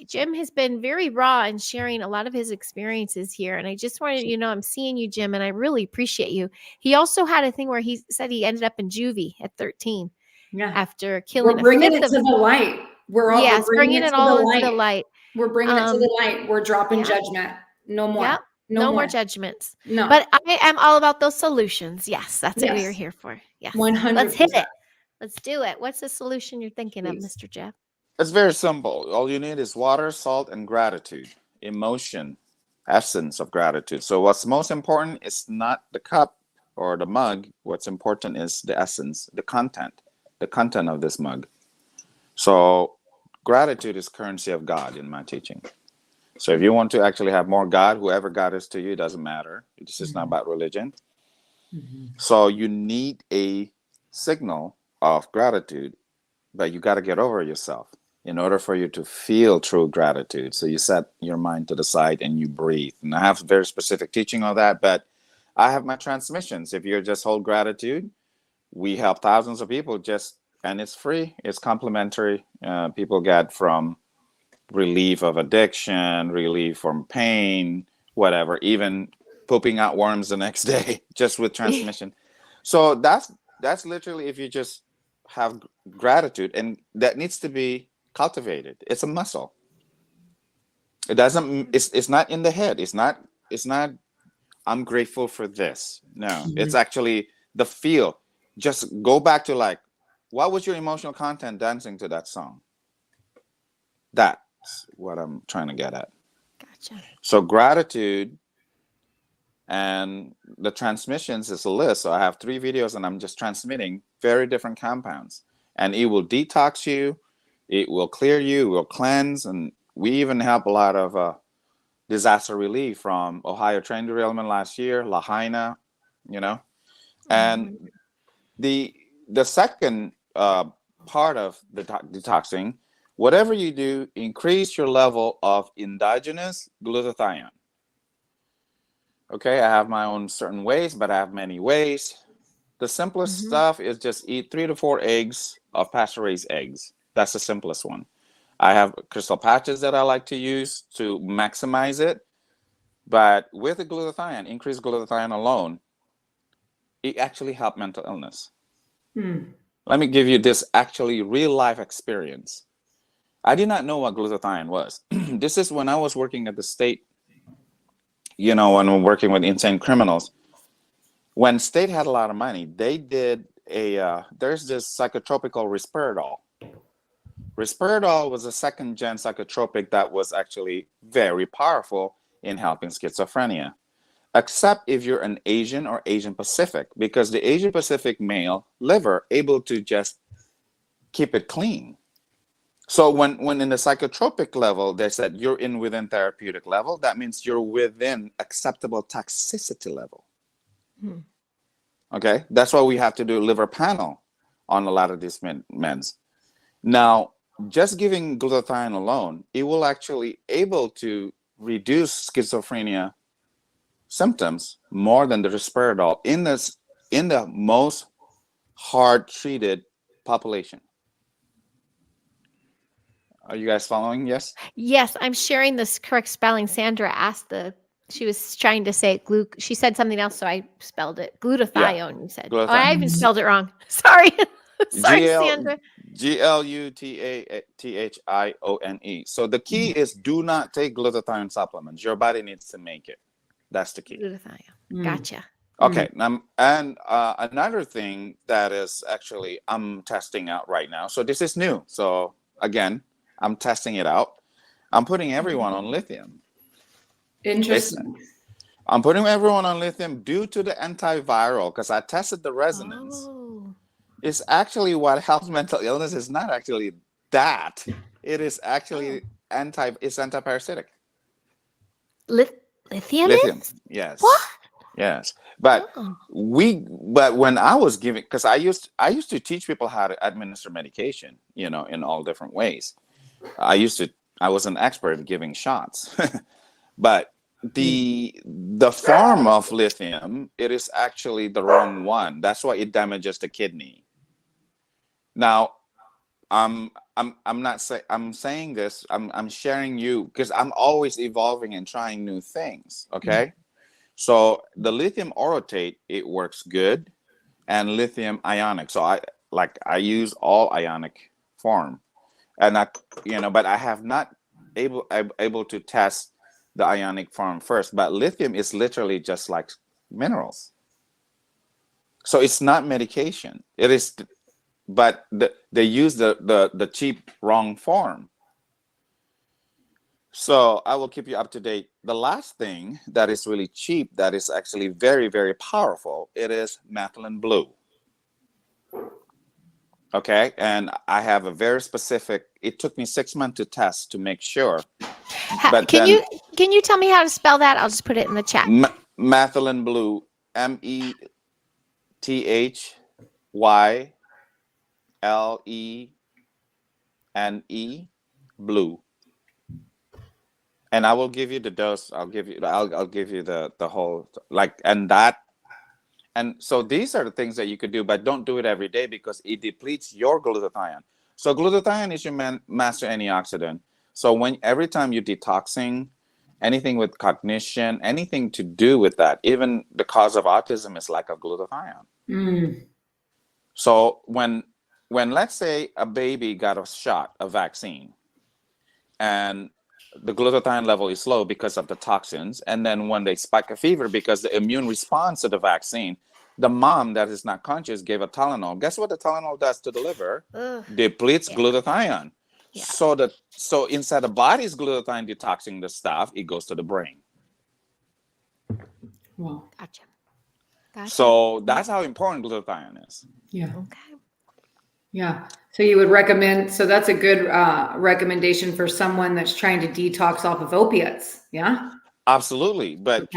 Jim has been very raw and sharing a lot of his experiences here. And I just wanted you to know I'm seeing you, Jim, and I really appreciate you. He also had a thing where he said he ended up in juvie at 13 after killing We're bringing it to the light. We're bringing it all into the light. We're bringing it to the light. We're dropping judgment. No more. Yep. No more judgments. No. But I am all about those solutions. Yes, that's what we are here for. Yes. 100%. Let's hit it. Let's do it. What's the solution you're thinking of, Mr. Jeff? It's very simple. All you need is water, salt, and gratitude. Emotion, essence of gratitude. So what's most important is not the cup or the mug. What's important is the essence, the content of this mug. So gratitude is currency of God in my teaching. So if you want to actually have more God, whoever God is to you, it doesn't matter. This is not about religion. So you need a signal of gratitude, but you got to get over yourself in order for you to feel true gratitude. So you set your mind to the side and you breathe. And I have very specific teaching on that, but I have my transmissions. If you just hold gratitude, we help thousands of people and it's free. It's complimentary. People get from relief of addiction, relief from pain, whatever, even pooping out worms the next day just with transmission. So that's literally if you just have gratitude, and that needs to be cultivated. It's a muscle. It doesn't, it's not in the head. It's not, I'm grateful for this. No, it's actually the feel. Just go back to what was your emotional content dancing to that song? That's what I'm trying to get at. Gotcha. So gratitude and the transmissions is a list. So I have 3 videos and I'm just transmitting very different compounds, and it will detox you. It will clear you, it will cleanse. And we even help a lot of disaster relief from Ohio train derailment last year, Lahaina, and the second part of the detoxing, whatever you do, increase your level of endogenous glutathione. Okay, I have my own certain ways, but I have many ways. The simplest stuff is just eat 3 to 4 eggs of pasture-raised eggs. That's the simplest one. I have crystal patches that I like to use to maximize it. But with the glutathione, increased glutathione alone, it actually helps mental illness. Let me give you this actually real life experience. I did not know what glutathione was. This is when I was working at the state, when we're working with insane criminals. When state had a lot of money, they did there's this psychotropic called risperidol. Risperidol was a second-gen psychotropic that was actually very powerful in helping schizophrenia, except if you're an Asian or Asian Pacific, because the Asian Pacific male liver able to just keep it clean. So when in the psychotropic level, they said you're within therapeutic level, that means you're within acceptable toxicity level. Okay, that's why we have to do liver panel on a lot of these men's. Now, just giving glutathione alone, it will actually able to reduce schizophrenia symptoms more than the risperidol in the most hard treated population. Are you guys following? Yes. Yes, I'm sharing this correct spelling. Sandra asked she was trying to say she said something else, so I spelled it glutathione. You said. Glutathione. Oh, I even spelled it wrong. Sorry. Sorry, Sandra. glutathione. So the key is do not take glutathione supplements. Your body needs to make it. That's the key. Glutathione. Gotcha. Okay. And another thing that is actually I'm testing out right now. So this is new. So again, I'm testing it out. I'm putting everyone on lithium. Interesting. I'm putting everyone on lithium due to the antiviral, because I tested the resonance. It's actually what helps mental illness is not actually that. It is actually it's anti-parasitic. Lithium Lithium, is? yes. What? Yes. But Oh. but when I was giving, because I used to teach people how to administer medication, in all different ways. I was an expert at giving shots. But the form of lithium, it is actually the wrong one. That's why it damages the kidney. Now, I'm not saying, I'm saying this, I'm sharing you because I'm always evolving and trying new things. Okay. So the lithium orotate, it works good, and lithium ionic. So I use all ionic form, and but I have not able to test the ionic form first. But lithium is literally just like minerals. So it's not medication. It is, but they use the cheap wrong form. So I will keep you up to date. The last thing that is really cheap, that is actually very, very powerful, it is methylene blue. Okay, and I have a very specific. It took me 6 months to test to make sure. But Can you tell me how to spell that? I'll just put it in the chat. Methylene blue, METHYLENE, blue. And I will give you the dose. I'll give you the whole, and so these are the things that you could do, but don't do it every day because it depletes your glutathione. So glutathione is your master antioxidant. So every time you're detoxing, anything with cognition, anything to do with that, even the cause of autism is lack of glutathione. So when let's say a baby got a vaccine, and the glutathione level is low because of the toxins, and then when they spike a fever because the immune response to the vaccine, the mom that is not conscious gave a Tylenol. Guess what the Tylenol does to the liver? Depletes glutathione. Yeah. So inside the body's glutathione detoxing the stuff, it goes to the brain. Wow. Gotcha. So that's how important glutathione is. Yeah. Okay. Yeah. So you would recommend, so that's a good recommendation for someone that's trying to detox off of opiates. Yeah. Absolutely. But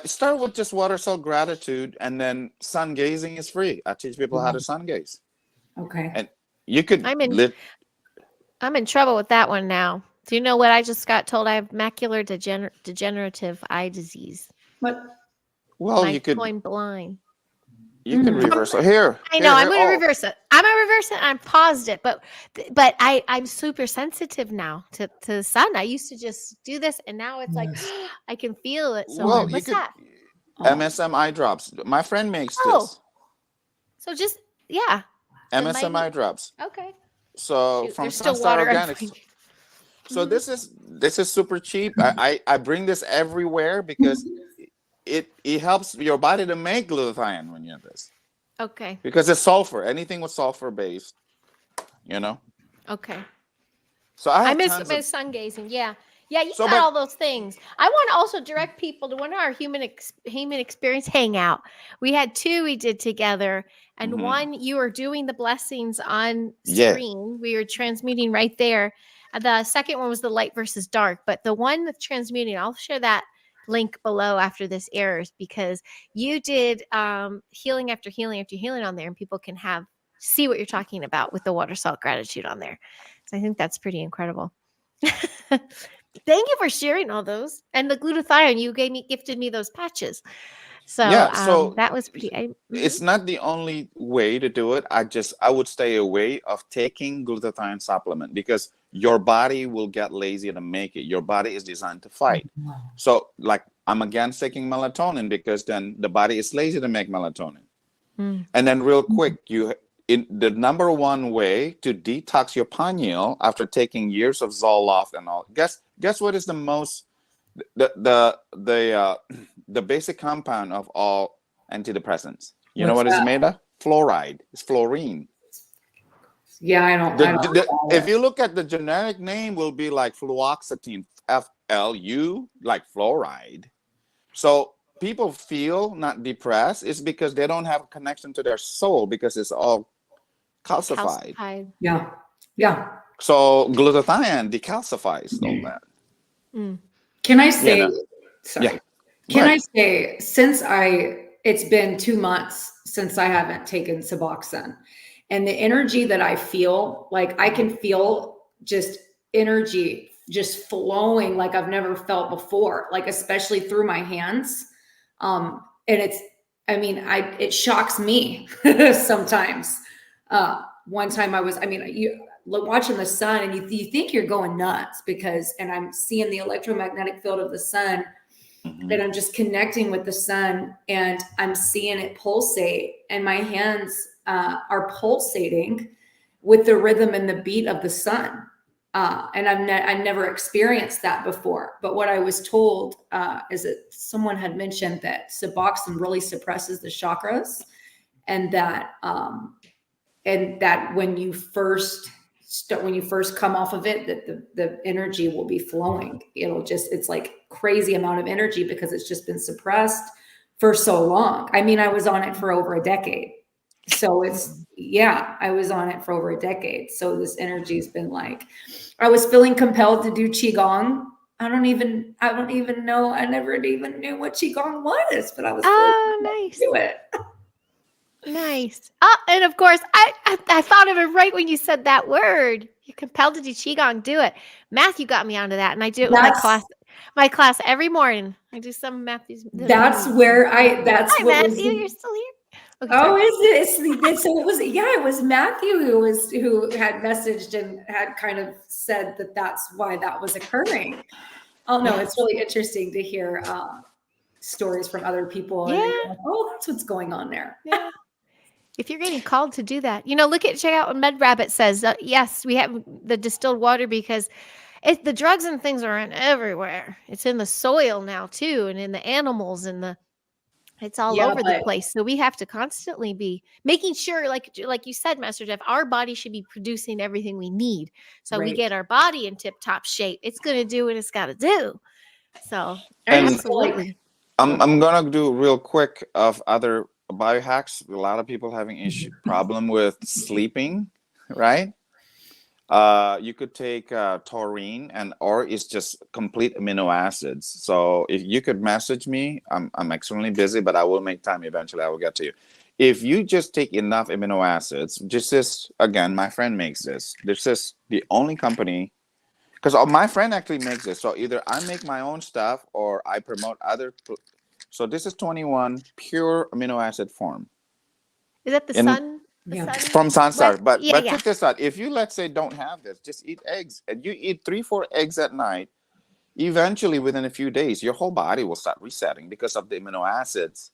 start with just water salt gratitude, and then sun gazing is free. I teach people how to sun gaze. Okay. And you could I'm in trouble with that one now. Do you know what I just got told? I have macular degenerative eye disease. What? Well, you could going blind. You can reverse it. Here. I know. I'm going to reverse it. I'm going to reverse it. And I paused it, but I'm super sensitive now to the sun. I used to just do this, and now it's like I can feel it. So what's that? MSM eye drops. My friend makes this. So just MSM eye drops. Okay. So from Sunstar Organics. So this is super cheap. I bring this everywhere because it helps your body to make glutathione when you have this. Okay. Because it's sulfur. Anything with sulfur based, Okay. So I miss sun gazing. Yeah. Yeah, you got all those things. I want to also direct people to one of our human experience hangout. We had 2 we did together, and one you were doing the blessings on screen. We were transmuting right there. The second one was the light versus dark, but the one with transmuting, I'll share that link below after this airs, because you did healing after healing after healing on there, and people can see what you're talking about with the water salt gratitude on there. So I think that's pretty incredible. Thank you for sharing all those, and the glutathione. You gifted me those patches. So that was pretty. It's not the only way to do it. I would stay away of taking glutathione supplement because your body will get lazy to make it. Your body is designed to fight. So I'm against taking melatonin because then the body is lazy to make melatonin. And then real quick, the number one way to detox your pineal after taking years of Zoloft and all. Guess what is the most the basic compound of all antidepressants? You know what it's made of? Fluoride. It's fluorine. Yeah, I don't if you look at the generic name, will be like fluoxetine, FLU, like fluoride. So people feel not depressed. It's because they don't have a connection to their soul because it's all calcified. Calcified. Yeah. Yeah. So glutathione decalcifies all that. Mm. Can I You say, know? sorry, Yeah. can I Right. say, it's been 2 months since I haven't taken Suboxone, and the energy that I feel, like I can feel just energy just flowing like I've never felt before, like especially through my hands. And it shocks me sometimes. One time watching the sun, and you think you're going nuts and I'm seeing the electromagnetic field of the sun, Mhm. and I'm just connecting with the sun, and I'm seeing it pulsate, and my hands are pulsating with the rhythm and the beat of the sun. And I've never experienced that before. But what I was told is that someone had mentioned that Suboxone really suppresses the chakras, and that when you first come off of it, that the energy will be flowing. It's like crazy amount of energy because it's just been suppressed for so long. I mean, I was on it for over a decade. So I was on it for over a decade. So this energy has been like, I was feeling compelled to do Qigong. I don't even know. I never even knew what Qigong was, but I was feeling Nice. to do it. Nice. And of course, I thought of it right when you said that word. You're compelled to do Qigong. Do it. Matthew got me onto that, and I do it with my class every morning. I do some of Matthew's. That's Hi, what was Matthew. You're still here. Okay, Oh, sorry. is it? So it was Matthew who had messaged and had kind of said that that's why that was occurring. Oh no, Yeah. it's really interesting to hear stories from other people. And Yeah. like, oh, that's what's going on there. Yeah. If you're getting called to do that, check out what Med Rabbit says. Yes, we have the distilled water because the drugs and things are in everywhere. It's in the soil now too, and in the animals, and it's all Yeah, over the but place. So we have to constantly be making sure, like you said, Master Jeff, our body should be producing everything we need. So we right. get our body in tip-top shape. It's going to do what it's got to do. So I just feel absolutely. I'm gonna do real quick of other biohacks. A lot of people having problem with sleeping, right? You could take taurine, or it's just complete amino acids. So if you could message me, I'm extremely busy, but I will make time eventually. I will get to you. If you just take enough amino acids, again, my friend makes this. This is the only company, because my friend actually makes this. So either I make my own stuff or I promote other. So this is 21 pure amino acid form. Is that the In- sun? The Yeah. sun? From Sunstar. But yeah. check this out. If you, let's say, don't have this, just eat eggs, and you eat 3-4 eggs at night, eventually within a few days your whole body will start resetting because of the amino acids.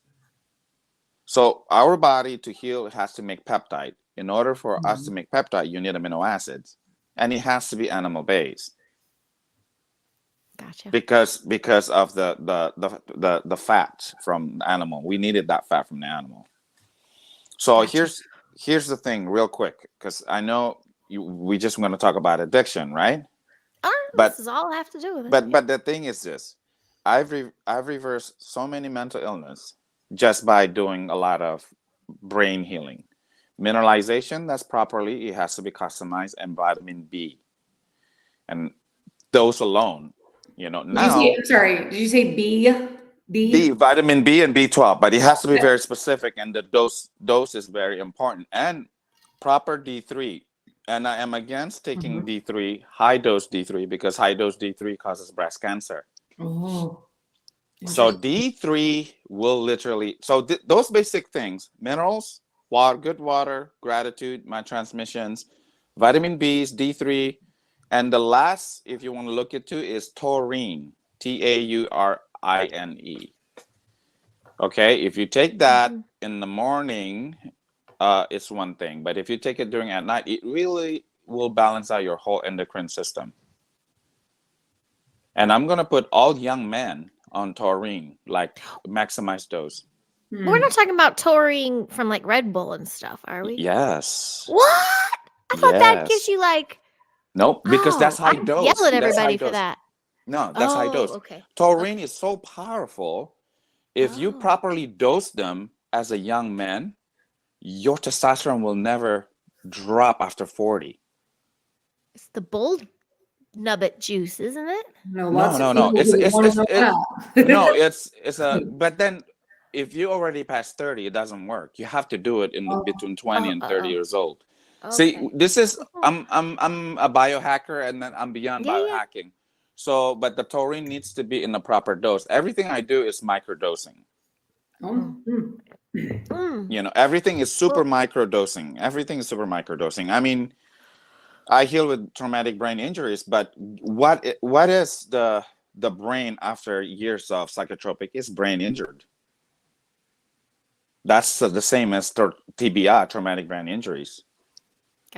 So our body to heal has to make peptide. In order for us to make peptide, you need amino acids, and it has to be animal based. Gotcha. Because of the fat from the animal. We needed that fat from the animal. So Gotcha. here's the thing, real quick, because I know we just want to talk about addiction, right? But this is all I have to do with it. but the thing is this: I've reversed so many mental illness just by doing a lot of brain healing, mineralization. That's properly, it has to be customized, and vitamin B, and those alone. Now I'm sorry. Did you say B? B, vitamin B and B12, but it has to be very specific, and the dose is very important, and proper D3. And I am against taking D3, high dose D3, because high dose D3 causes breast cancer. Oh. So D3 will literally, those basic things: minerals, good water, gratitude, my transmissions, vitamin B's, D3, and the last, if you want to look into, is taurine, TAURINE. Okay, if you take that in the morning, it's one thing, but if you take it during at night, it really will balance out your whole endocrine system. And I'm gonna put all young men on taurine, like maximized dose. We're not talking about taurine from like Red Bull and stuff, are we? Yes. What? I thought that gives you like. Nope, because that's high I'd dose. yell at everybody for that. No, that's high dose. Okay. Taurine is so powerful. If you properly dose them as a young man, your testosterone will never drop after 40. It's the bull nubbit juice, isn't it? No, No, lots of no, no. people It's who it's want it's to know it, that. no. It's a. But then, if you already past 30, it doesn't work. You have to do it in Oh, between 20 and 30 years old. See, Okay. this is Oh, I'm a biohacker, and then I'm beyond yeah, yeah. biohacking. So, but the taurine needs to be in the proper dose. Everything I do is microdosing. oh, Mm. You know, everything is super Well, microdosing. Everything is super microdosing. I mean, I heal with traumatic brain injuries, but what is the brain after years of psychotropic is brain injured. That's the same as TBI, traumatic brain injuries.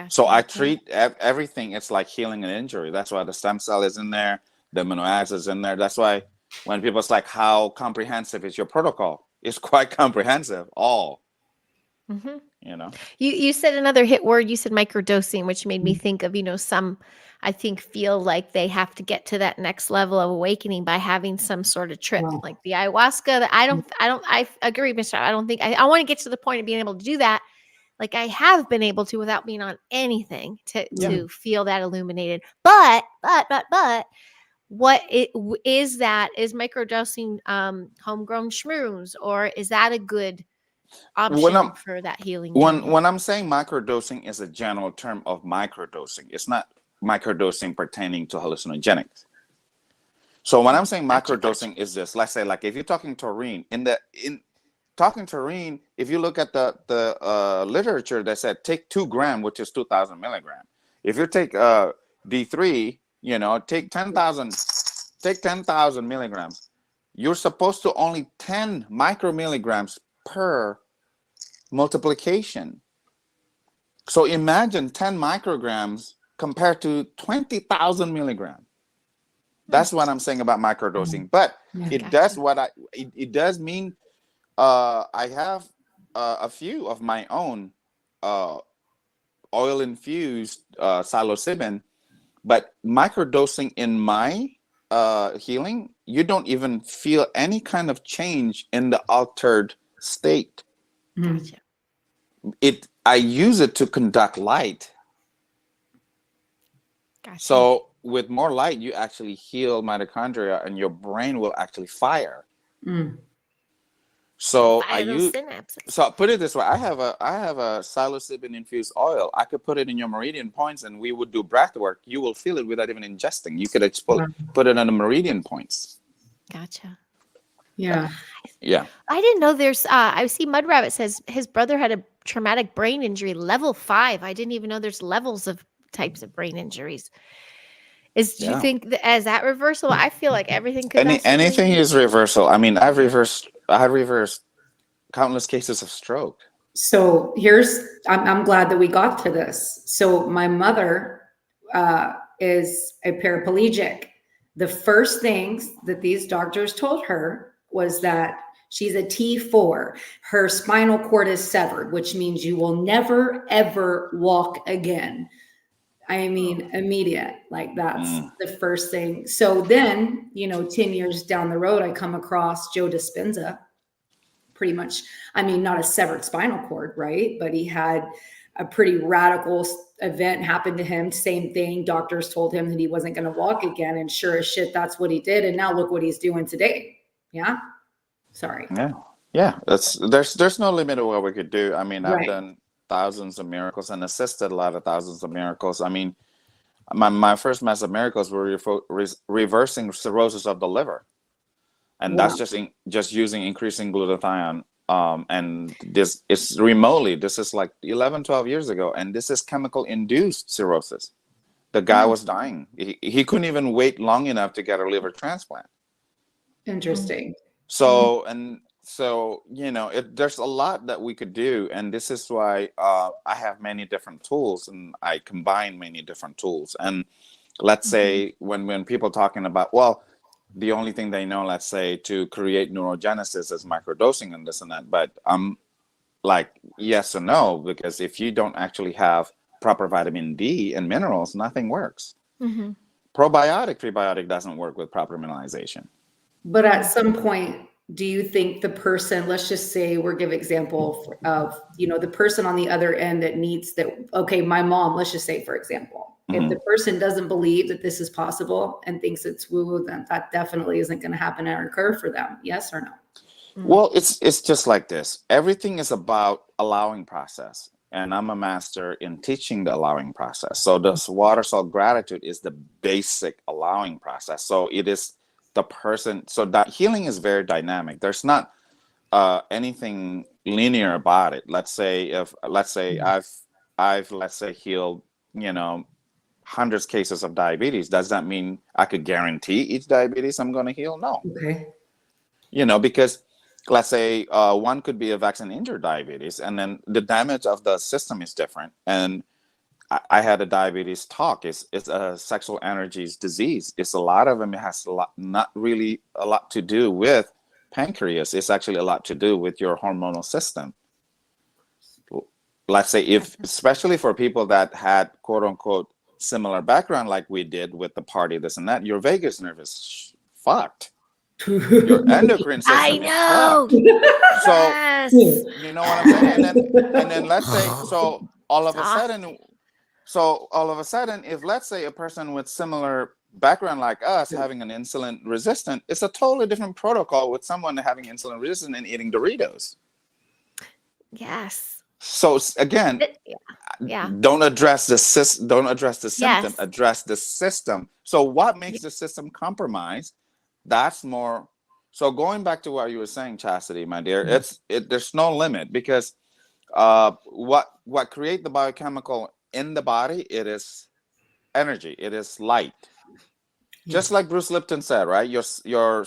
So gotcha. I treat everything. It's like healing an injury. That's why the stem cell is in there, the amino acids in there. That's why when people's like, how comprehensive is your protocol? It's quite comprehensive. All, Mm-hmm. you know. You said another hit word. You said microdosing, which made me think of, some I think feel like they have to get to that next level of awakening by having some sort of trip, wow. like the ayahuasca. That I agree, Mr. I don't think I want to get to the point of being able to do that. Like I have been able to without being on anything to feel that illuminated. But what is that? Is microdosing homegrown shrooms, or is that a good When option for that healing journey? when I'm saying microdosing is a general term of microdosing. It's not microdosing pertaining to hallucinogenics. So when I'm saying Gotcha. microdosing is this, let's say like if you're talking taurine, in talking taurine, if you look at the literature that said take 2 grams, which is 2,000 milligrams. If you take D3, take 10,000 milligrams. You're supposed to only 10 micromilligrams per multiplication. So imagine 10 micrograms compared to 20,000 milligrams. That's what I'm saying about microdosing. But it does it does mean I have a few of my own oil infused psilocybin, but microdosing in my healing, you don't even feel any kind of change in the altered state. Gotcha. I use it to conduct light. Gotcha. So with more light, you actually heal mitochondria and your brain will actually fire. So fire those synapses. So put it this way, I have a psilocybin infused oil. I could put it in your meridian points and we would do breath work. You will feel it without even ingesting. You could put it on the meridian points. Gotcha. Yeah. Yeah. I didn't know there's I see Mud Rabbit says his brother had a traumatic brain injury, level 5. I didn't even know there's levels of types of brain injuries. Do you think as that reversal? I feel like everything could anything is reversal. I mean, I've reversed countless cases of stroke. So I'm glad that we got to this. So my mother is a paraplegic. The first things that these doctors told her was that she's a T4. Her spinal cord is severed, which means you will never, ever walk again. I mean, immediate, like that's the first thing. So then, 10 years down the road, I come across Joe Dispenza, pretty much, I mean, not a severed spinal cord, right? But he had a pretty radical event happen to him. Same thing. Doctors told him that he wasn't going to walk again. And sure as shit, that's what he did. And now look what he's doing today. Yeah. Sorry. Yeah. There's no limit to what we could do. I mean, I've done thousands of miracles and assisted a lot of thousands of miracles. I mean, my first massive miracles were reversing cirrhosis of the liver, and that's just using increasing glutathione. And this is remotely. This is like 11, 12 years ago, and this is chemical induced cirrhosis. The guy was dying. He couldn't even wait long enough to get a liver transplant. Interesting. So there's a lot that we could do, and this is why I have many different tools, and I combine many different tools. And let's say when people talking about, well, the only thing they know, let's say, to create neurogenesis is microdosing and this and that, but I'm like, yes or no, because if you don't actually have proper vitamin D and minerals, nothing works. Probiotic, prebiotic doesn't work with proper mineralization. But at some point, do you think the person, let's just say we're give example of, the person on the other end that needs that, okay, my mom, let's just say, for example, if the person doesn't believe that this is possible and thinks it's woo-woo, then that definitely isn't going to happen or occur for them. Yes or no? Well, it's just like this. Everything is about allowing process. And I'm a master in teaching the allowing process. So this water salt gratitude is the basic allowing process. So it is the person. So that healing is very dynamic. There's not anything linear about it. Let's say I've let's say healed, hundreds cases of diabetes. Does that mean I could guarantee each diabetes I'm going to heal? No. Okay. Because let's say one could be a vaccine injured diabetes, and then the damage of the system is different. And I had a diabetes talk. It's a sexual energies disease. It's a lot of them. It has not really a lot to do with pancreas. It's actually a lot to do with your hormonal system. Let's say especially for people that had quote unquote similar background like we did with the party, this and that, your vagus nerve is fucked. Your endocrine system I know. is fucked. So Yes. you know what I'm saying? And then let's say, so all of a sudden, if let's say a person with similar background like us having an insulin resistant, it's a totally different protocol with someone having insulin resistant and eating Doritos. Yes. So again, don't address the symptom, address the system. So what makes the system compromised? That's more. So going back to what you were saying, Chassidy, my dear, there's no limit, because what create the biochemical in the body, it is energy, it is light. Just like Bruce Lipton said, right? Your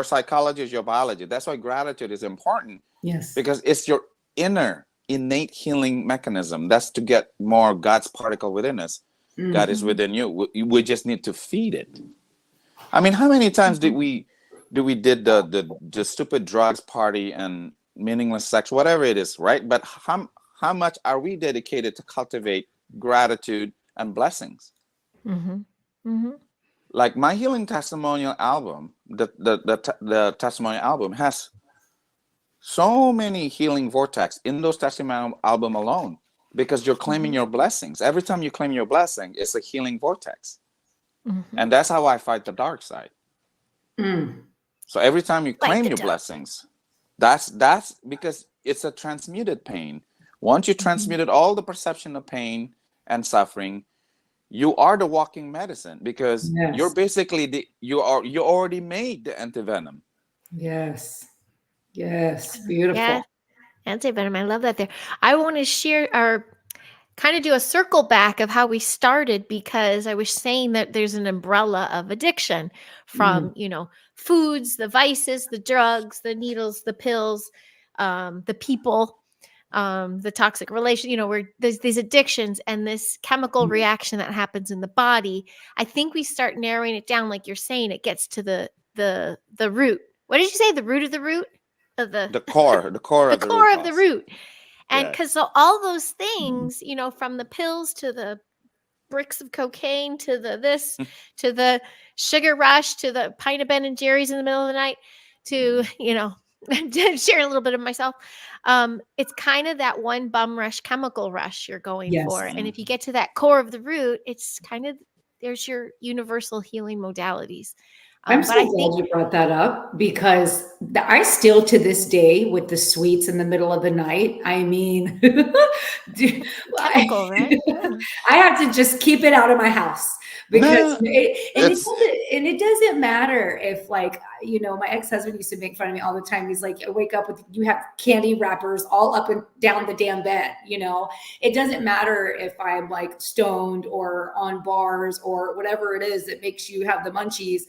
psychology is your biology. That's why gratitude is important. Yes. Because it's your inner innate healing mechanism. That's to get more God's particle within us. God is within you. We just need to feed it. I mean, how many times did we did the stupid drugs, party, and meaningless sex, whatever it is, right? But how much are we dedicated to cultivate gratitude and blessings? Like my healing testimonial album, the testimonial album has so many healing vortex in those testimonial album alone, because you're claiming your blessings. Every time you claim your blessing, it's a healing vortex. And that's how I fight the dark side. So every time you claim your blessings, that's because it's a transmuted pain. Once you transmuted all the perception of pain and suffering, you are the walking medicine, because you're basically you already made the antivenom. Yes. Beautiful. Yeah. Antivenom. I love that there. I want to share or kind of do a circle back of how we started, because I was saying that there's an umbrella of addiction from, foods, the vices, the drugs, the needles, the pills, the people, the toxic relation, where there's these addictions and this chemical reaction that happens in the body. I think we start narrowing it down, like you're saying, it gets to the root. What did you say? The root of the root? The core the core of the root. And because so all those things, from the pills to the bricks of cocaine to the this to the sugar rush to the pint of Ben and Jerry's in the middle of the night to share a little bit of myself, it's kind of that one bum rush, chemical rush you're going for. And if you get to that core of the root, it's kind of, there's your universal healing modalities. I'm so glad you brought that up, because I still, to this day, with the sweets in the middle of the night, I mean, chemical, right? I have to just keep it out of my house, because it doesn't matter if, like, my ex-husband used to make fun of me all the time. He's like, I wake up with, you have candy wrappers all up and down the damn bed. It doesn't matter if I'm like stoned or on bars or whatever it is that makes you have the munchies.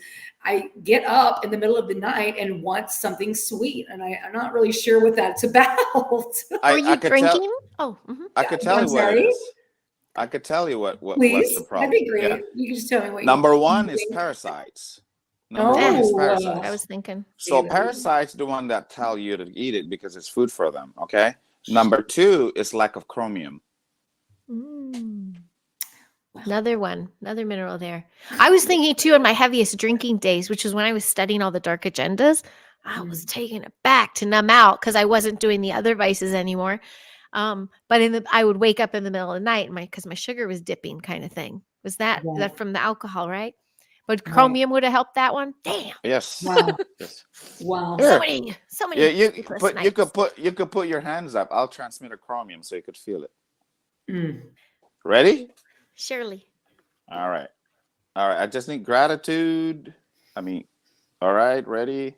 I get up in the middle of the night and want something sweet, and I'm not really sure what that's about. Are you drinking? I could tell you what it is. I could tell you what's the problem. That'd be great. Yeah. You can just tell me what. Number one is parasites. Number one is parasites. I was thinking. So parasites, the one that tell you to eat it because it's food for them. Okay. Number two is lack of chromium. Another mineral there. I was thinking too, in my heaviest drinking days, which is when I was studying all the dark agendas, I was taking it back to numb out because I wasn't doing the other vices anymore. But I would wake up in the middle of the night because my sugar was dipping, kind of thing. Was that from the alcohol, right? But chromium would have helped that one. Damn. Yes. Wow. Yes. Wow. So many. Yeah, you could put your hands up. I'll transmit a chromium so you could feel it. Ready? Surely. All right. I just need gratitude. All right, ready?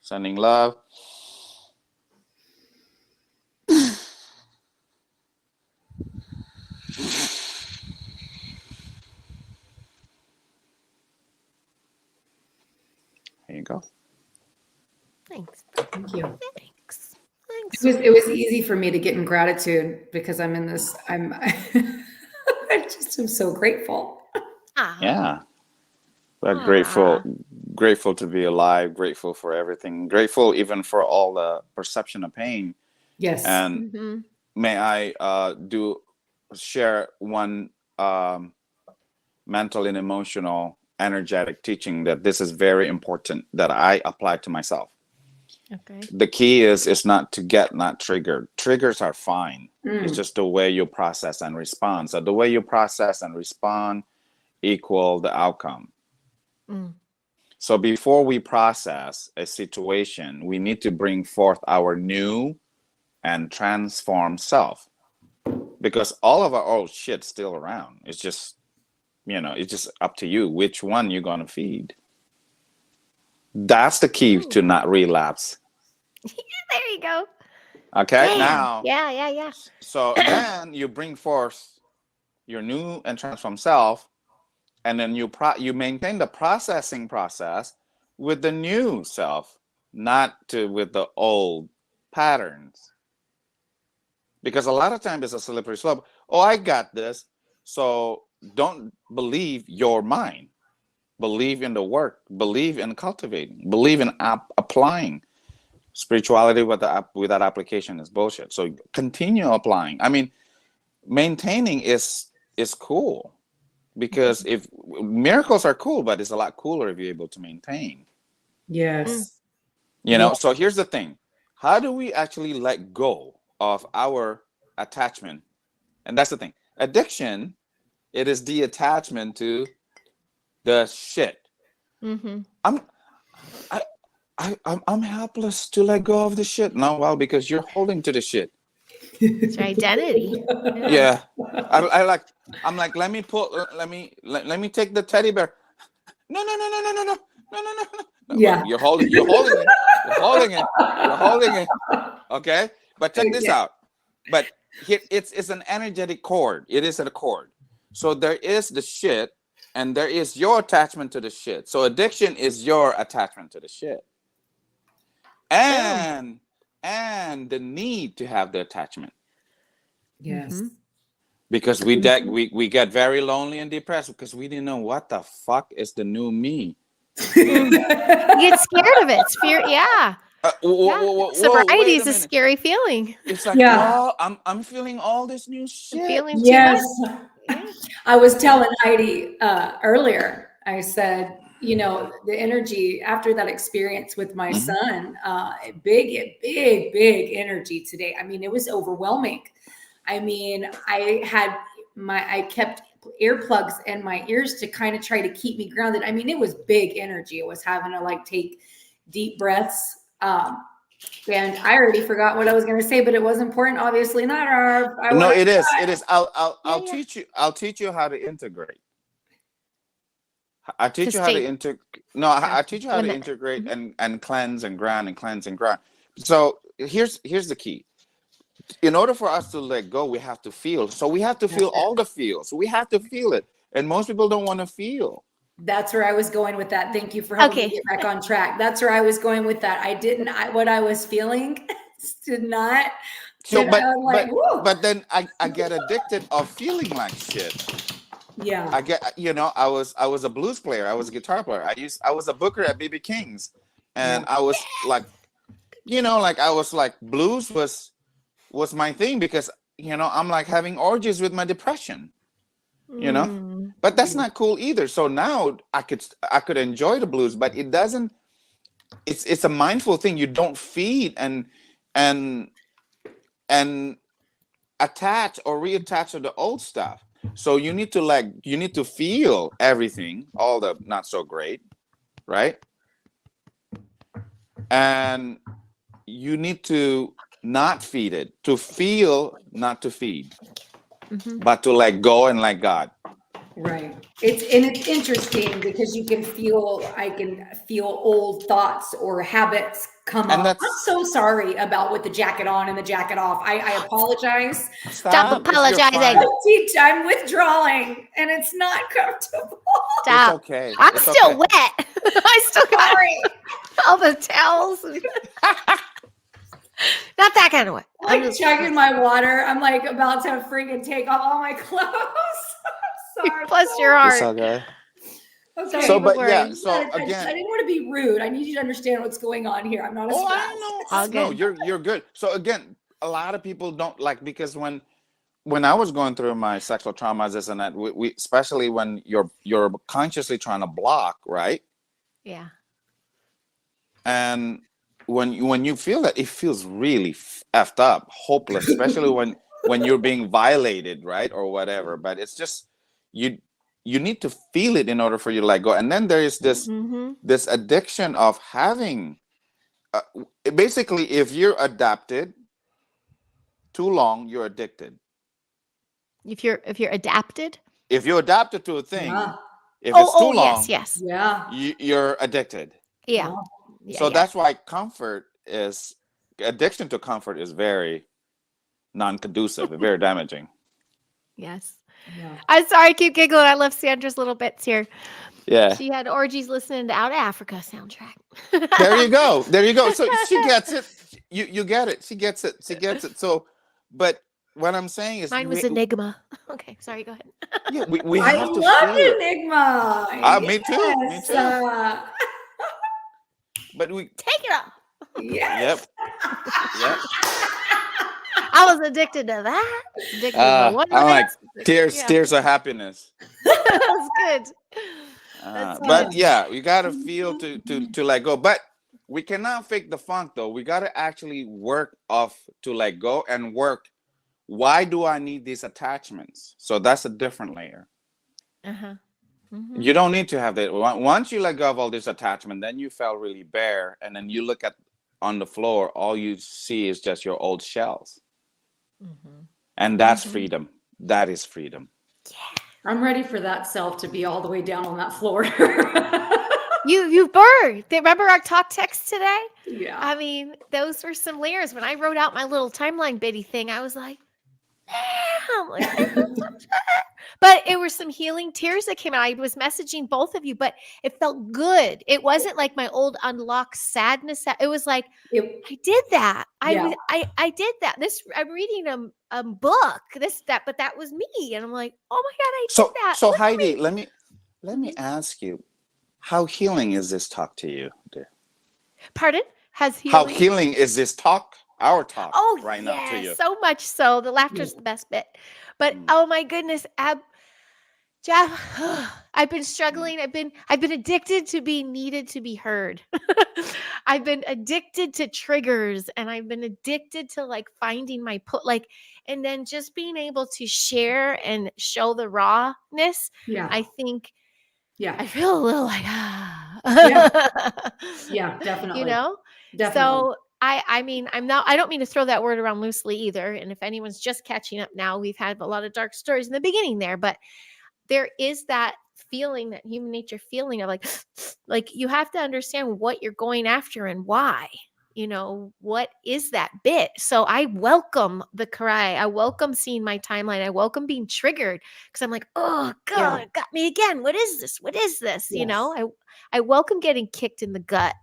Sending love. There you go. Thanks. Thank you. Thanks. It was easy for me to get in gratitude because I'm in this. I just am so grateful. Yeah. But grateful to be alive, grateful for everything, grateful even for all the perception of pain. Yes. And may I share one mental and emotional energetic teaching that this is very important that I apply to myself. Okay. The key is not to get not triggered. Triggers are fine. It's just the way you process and respond. So the way you process and respond equal the outcome. So before we process a situation, we need to bring forth our new and transformed self, because all of our old shit's still around. It's just, it's just up to you which one you're going to feed. That's the key to not relapse. There you go. Okay. Damn. Now. Yeah. So then you bring forth your new and transformed self, and then you maintain the processing process with the new self, not with the old patterns. Because a lot of times it's a slippery slope. Oh, I got this. So don't believe your mind. Believe in the work. Believe in cultivating. Believe in applying. Spirituality without application is bullshit. So continue applying. Maintaining is cool, because if miracles are cool, but it's a lot cooler if you're able to maintain. Yes. So here's the thing. How do we actually let go of our attachment? And that's the thing. Addiction, it is the attachment to the shit. I'm helpless to let go of the shit. No, well, because you're holding to the shit. It's your identity. Yeah. I'm like, let me take the teddy bear. No. Yeah. You're holding it. Okay. But check this out. But it's an energetic cord. It is a cord. So there is the shit, and there is your attachment to the shit. So addiction is your attachment to the shit. And the need to have the attachment. Yes. Because we get very lonely and depressed because we didn't know what the fuck is the new me. You get scared of it. It's fear. Yeah. Sobriety is a scary feeling. It's like, oh, I'm feeling all this new shit. Feeling yes. too much. Yeah. I was telling Heidi earlier, I said, the energy after that experience with my son, big energy today. It was overwhelming. I kept earplugs in my ears to kind of try to keep me grounded. It was big energy. I was having to take deep breaths. And I already forgot what I was going to say, but it was important. Obviously not. No, it is. It is. I'll teach you. I'll teach you how to integrate. I teach you how to integrate. No, I teach you how to integrate and cleanse and ground and cleanse and ground. So here's the key. In order for us to let go, we have to feel. So we have to feel all the feels. We have to feel it. And most people don't want to feel. That's where I was going with that. Thank you for helping me get back on track. That's where I was going with that. What I was feeling did not. So, but then I get addicted of feeling like shit. Yeah. I get, I was a blues player. I was a guitar player. I was a booker at BB King's. And I was like, I was like, blues was my thing because, I'm like having orgies with my depression, but that's not cool either. So now I could enjoy the blues, but it doesn't it's a mindful thing. You don't feed and attach or reattach to the old stuff. So you need to feel everything, all the not so great, right? And you need to not feed it, to feel, not to feed, but to let go and let God. Right. It's interesting because I can feel old thoughts or habits come And up. that's I'm so sorry about with the jacket on and the jacket off. I apologize. Stop You're apologizing. fine. I'm withdrawing and it's not comfortable. It's Stop. okay. I'm It's still okay. wet. I still got Sorry. all the towels. Not that kind of wet. I'm like chugging my water. I'm like about to freaking take off all my clothes. I'm sorry. Bless your It's heart. okay. Okay. So, but worry. yeah, so I again, didn't want to be rude. I need you to understand what's going on here. I'm not a oh, spouse. I know. All No, good. you're good. So again, a lot of people don't like, because when I was going through my sexual traumas, this and that, we especially when you're consciously trying to block, right? Yeah. And when you feel that, it feels really effed up, hopeless, especially when you're being violated, right, or whatever. But it's just you need to feel it in order for you to let go. And then there is this this addiction of having basically, if you're adapted too long, you're addicted. If you're adapted. If you're adapted to a thing, Yeah. if it's too Yes, long, yes. Yeah. you're addicted. Yeah. Wow. Yeah, So yeah. that's why addiction to comfort is very non-conducive and very damaging. Yes. Yeah. I'm sorry, I keep giggling. I love Sandra's little bits here. Yeah. She had orgies listening to Out of Africa soundtrack. There you go. There you go. So she gets it. You get it. She gets it. She gets it. So, but what I'm saying is, Mine was Enigma. Okay, sorry, go ahead. yeah, we I have to love feel it. Enigma. Me too. Me Yes. too. But we. Take it off. Yes. Yep. I was addicted to that. Addicted to one I'm like romance. tears of happiness. That's good. That's But good. yeah, we gotta feel to let go. But we cannot fake the funk, though. We gotta actually work off to let go and work. Why do I need these attachments? So that's a different layer. You don't need to have that. Once you let go of all this attachment, then you felt really bare, and then you look at on the floor, all you see is just your old shells. And that's freedom. That is freedom. Yeah. I'm ready for that self to be all the way down on that floor. You were. Remember our talk text today? Yeah. I mean, those were some layers. When I wrote out my little timeline bitty thing, I was like, damn. But it were some healing tears that came out. I was messaging both of you, but it felt good. It wasn't like my old unlocked sadness. It was like, I did that. I did that. I'm reading a book. But that was me. And I'm like, oh my God, I did that. So Heidi, let me ask you, how healing is this talk to you, dear? Pardon? How healing is this talk? Our talk right now to you. So much so. The laughter's the best bit. But oh my goodness, Jeff, I've been struggling. I've been addicted to being needed to be heard. I've been addicted to triggers, and I've been addicted to like finding my and then just being able to share and show the rawness. Yeah. I think. Yeah. I feel a little like Yeah, definitely. You know? Definitely. So I mean, I don't mean to throw that word around loosely either. And if anyone's just catching up now, we've had a lot of dark stories in the beginning there, but there is that feeling, that human nature feeling of like you have to understand what you're going after and why. You know, what is that bit? So I welcome the cry. I welcome seeing my timeline. I welcome being triggered because I'm like, oh God, it got me again. What is this? What is this? Yes. You know, I welcome getting kicked in the gut,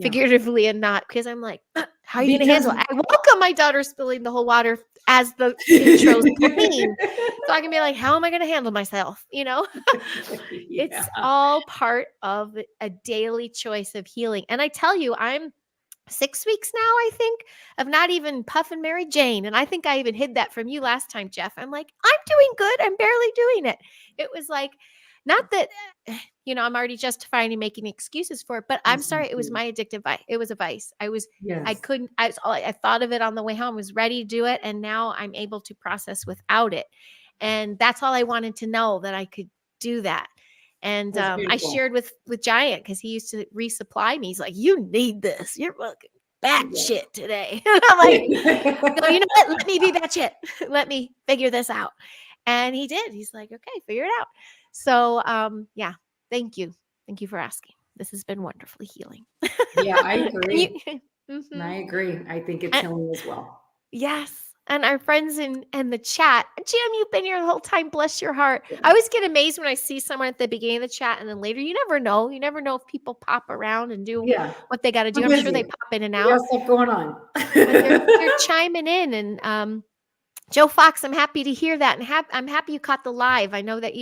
figuratively and not, because I'm like, how are you going to handle it? I welcome my daughter spilling the whole water as the intro's playing. So I can be like, how am I going to handle myself? You know, it's all part of a daily choice of healing. And I tell you, I'm 6 weeks now, I think, of not even puffing Mary Jane. And I think I even hid that from you last time, Jeff. I'm like, I'm doing good. I'm barely doing it. It was like, Not that, I'm already justifying and making excuses for it, but I'm sorry. It was my addictive vice. It was a vice. I Yes. couldn't, I thought of it on the way home, was ready to do it. And now I'm able to process without it. And that's all I wanted to know, that I could do that. And That's I beautiful. shared with Giant, because he used to resupply me. He's like, you need this. You're fucking bat Yeah. shit today. And I'm like, no, you know what? Let me be bat shit. Let me figure this out. And he did. He's like, okay, figure it out. So yeah, thank you. Thank you for asking. This has been wonderfully healing. Yeah, I agree. Mhm. I agree. I think it's healing as well. Yes. And our friends in the chat, Jim, you've been here the whole time. Bless your heart. I always get amazed when I see someone at the beginning of the chat and then later. You never know. You never know if people pop around and do what they got to do. I'm sure they pop in and We out. got stuff going on. But they're chiming in. And Joe Fox, I'm happy to hear that. And I'm happy you caught the live. I know that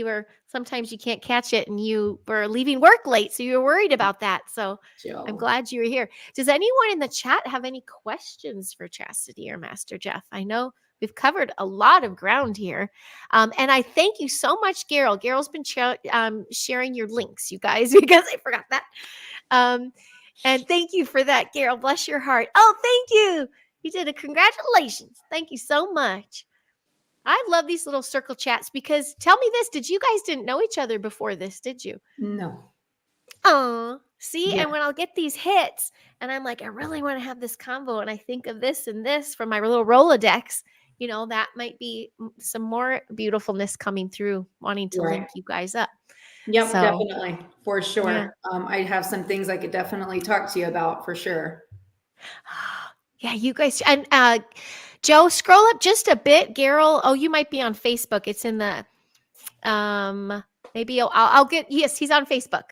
sometimes you can't catch it and you were leaving work late, so you were worried about that. So Joe. I'm glad you were here. Does anyone in the chat have any questions for Chassidy or Master Jeff? I know we've covered a lot of ground here. And I thank you so much, Garrel. Garrel's been sharing your links, you guys, because I forgot that. And thank you for that, Garrel. Bless your heart. Oh, thank you. You did a congratulations. Thank you so much. I love these little circle chats, because tell me this, did you guys didn't know each other before this, did you? No. Oh, see, Yeah. and when I'll get these hits and I'm like, I really want to have this convo, and I think of this and this from my little Rolodex, that might be some more beautifulness coming through, wanting to link you guys up. Yep, So, definitely. For sure. yeah. I have some things I could definitely talk to you about for sure. Yeah, you guys, and Joe, scroll up just a bit. Garrel, oh, you might be on Facebook. It's in the maybe I'll get, yes, he's on Facebook.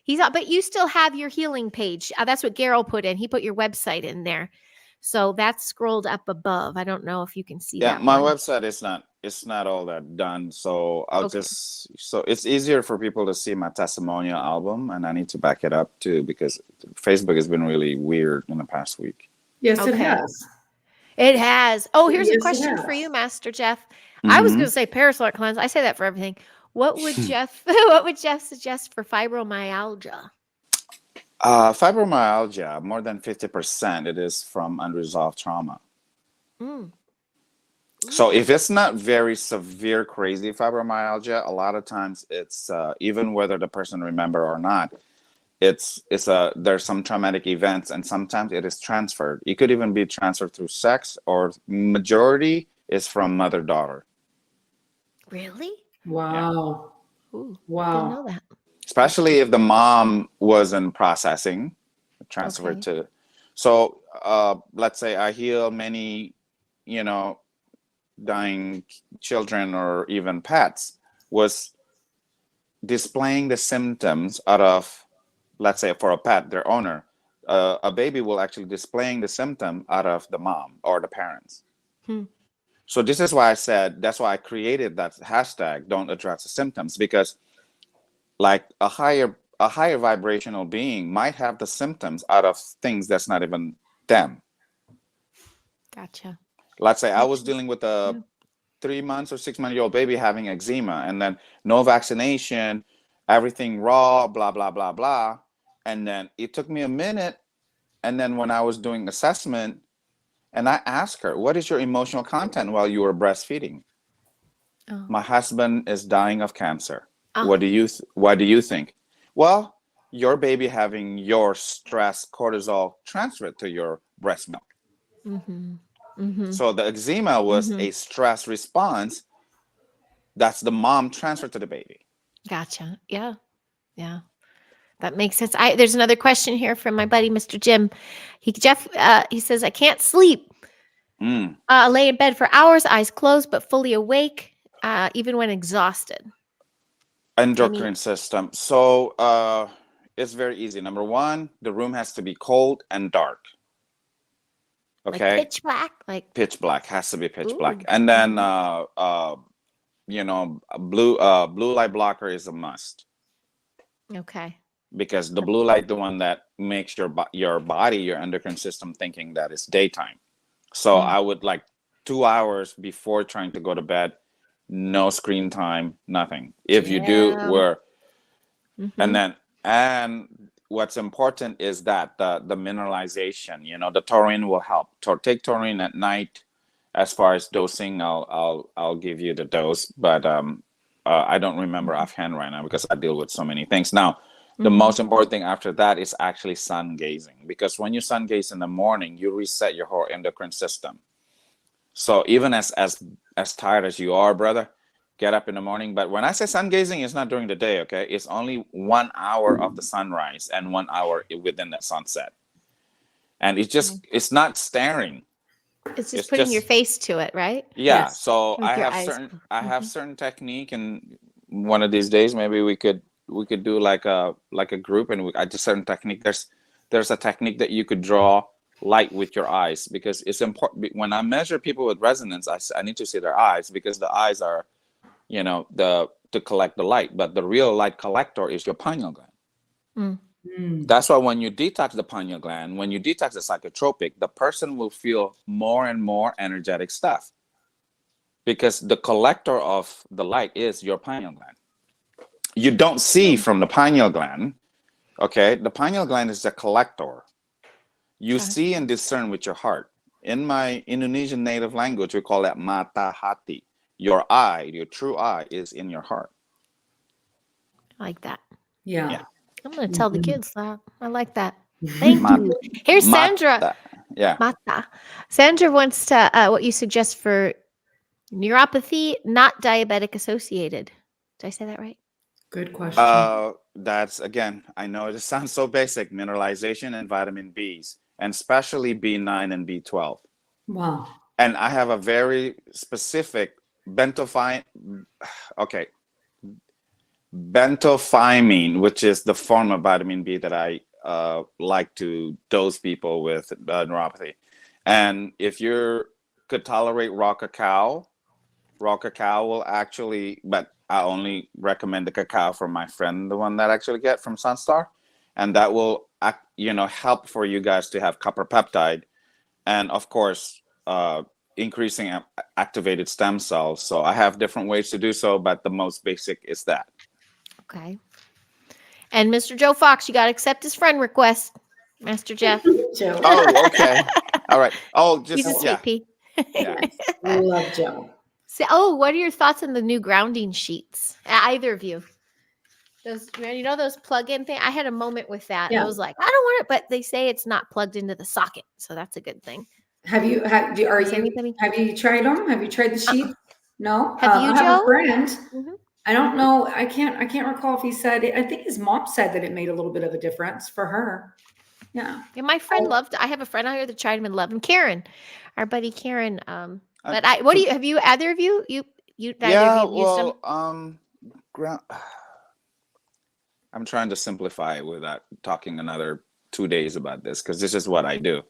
He's on, but you still have your healing page. That's what Garrel put in. He put your website in there. So that's scrolled up above. I don't know if you can see that. My one. website it's not all that done. So so it's easier for people to see my testimonial album, and I need to back it up too, because Facebook has been really weird in the past week. Yes, it has. It has. Oh, here's Yes, a question for you, Master Jeff. Mm-hmm. I was going to say parasite cleanse. I say that for everything. What would Jeff suggest for fibromyalgia? Fibromyalgia, more than 50%, it is from unresolved trauma. So if it's not very severe, crazy fibromyalgia, a lot of times it's even whether the person remember or not, there's some traumatic events, and sometimes it is transferred. It could even be transferred through sex, or majority is from mother-daughter. Really? Wow. Yeah. Ooh, wow. didn't know that. Especially if the mom wasn't processing, transferred to. So let's say I heal many, dying children or even pets, was displaying the symptoms out of, let's say for a pet, their owner, a baby will actually displaying the symptom out of the mom or the parents. So this is why that's why I created that hashtag, don't address the symptoms, because like a higher vibrational being might have the symptoms out of things that's not even them. Gotcha. Let's say I was dealing with a 3 months or 6 month old baby having eczema, and then no vaccination, everything raw, blah, blah, blah, blah. And then it took me a minute. And then when I was doing assessment, and I asked her, what is your emotional content while you were breastfeeding? Oh. My husband is dying of cancer. Oh. What do you think? Well, your baby having your stress cortisol transferred to your breast milk. So the eczema was a stress response. That's the mom transferred to the baby. Gotcha. Yeah. That makes sense. There's another question here from my buddy, Mr. Jim. He says, I can't sleep. Lay in bed for hours, eyes closed, but fully awake, even when exhausted. Endocrine system. So it's very easy. Number one, the room has to be cold and dark. Okay. Like pitch black. Pitch black, has to be pitch black. And then blue light blocker is a must. Okay. Because the blue light, the one that makes your body, your endocrine system thinking that it's daytime. So I would 2 hours before trying to go to bed, no screen time, nothing. If you do, And then, and what's important is that the mineralization, you know, the taurine will help. Take taurine at night. As far as dosing, I'll give you the dose, but I don't remember offhand right now because I deal with so many things. Now, the most important thing after that is actually sun gazing, because when you sun gaze in the morning, you reset your whole endocrine system. So even as tired as you are, brother, get up in the morning. But when I say sun gazing, it's not during the day, okay? It's only 1 hour of the sunrise and 1 hour within that sunset. And it's not staring. It's just putting your face to it, right? Yeah. Yes. So With I your have eyes. certain technique, and one of these days maybe we could do like a group, and I just certain technique. There's a technique that you could draw light with your eyes, because it's important. When I measure people with resonance, I need to see their eyes, because the eyes are, you know, to collect the light, but the real light collector is your pineal gland. That's why when you detox the pineal gland, when you detox the psychotropic, the person will feel more and more energetic stuff, because the collector of the light is your pineal gland. You don't see from the pineal gland, okay? The pineal gland is the collector. You see and discern with your heart. In my Indonesian native language, we call that mata hati. Your eye, your true eye, is in your heart. I like that. Yeah. I'm going to tell the kids that. I like that. Thank you. Here's Sandra. Mata. Yeah. Mata. Sandra wants to, what you suggest for neuropathy, not diabetic associated. Did I say that right? Good question. That's, again, I know it sounds so basic, mineralization and vitamin Bs, and especially B9 and B12. Wow. And I have a very specific bentothymine, which is the form of vitamin B that I like to dose people with neuropathy. And if you could tolerate raw cacao will actually, but I only recommend the cacao from my friend, the one that I actually get from Sunstar, and that will, you know, help for you guys to have copper peptide, and of course, increasing activated stem cells. So I have different ways to do so, but the most basic is that. Okay. And Mr. Joe Fox, you got to accept his friend request, Master Jeff. Joe. Oh, okay. All right. Oh, He's a just, sweet yeah. pea. Yeah. I love Joe. So, what are your thoughts on the new grounding sheets? Either of you? Those, you know, those plug-in thing. I had a moment with that. Yeah. I was like, I don't want it, but they say it's not plugged into the socket, so that's a good thing. Have you tried them? Have you tried the sheets? No. Have you, I have Joe? a friend. Mhm. I don't know. I can't recall if he said it. I think his mom said that it made a little bit of a difference for her. Yeah. Yeah, my friend loved. I have a friend out here that tried them and loved them. Karen, our buddy Karen. But have you? Either of you? You neither of you used them? I'm trying to simplify it without talking another 2 days about this, because this is what I do.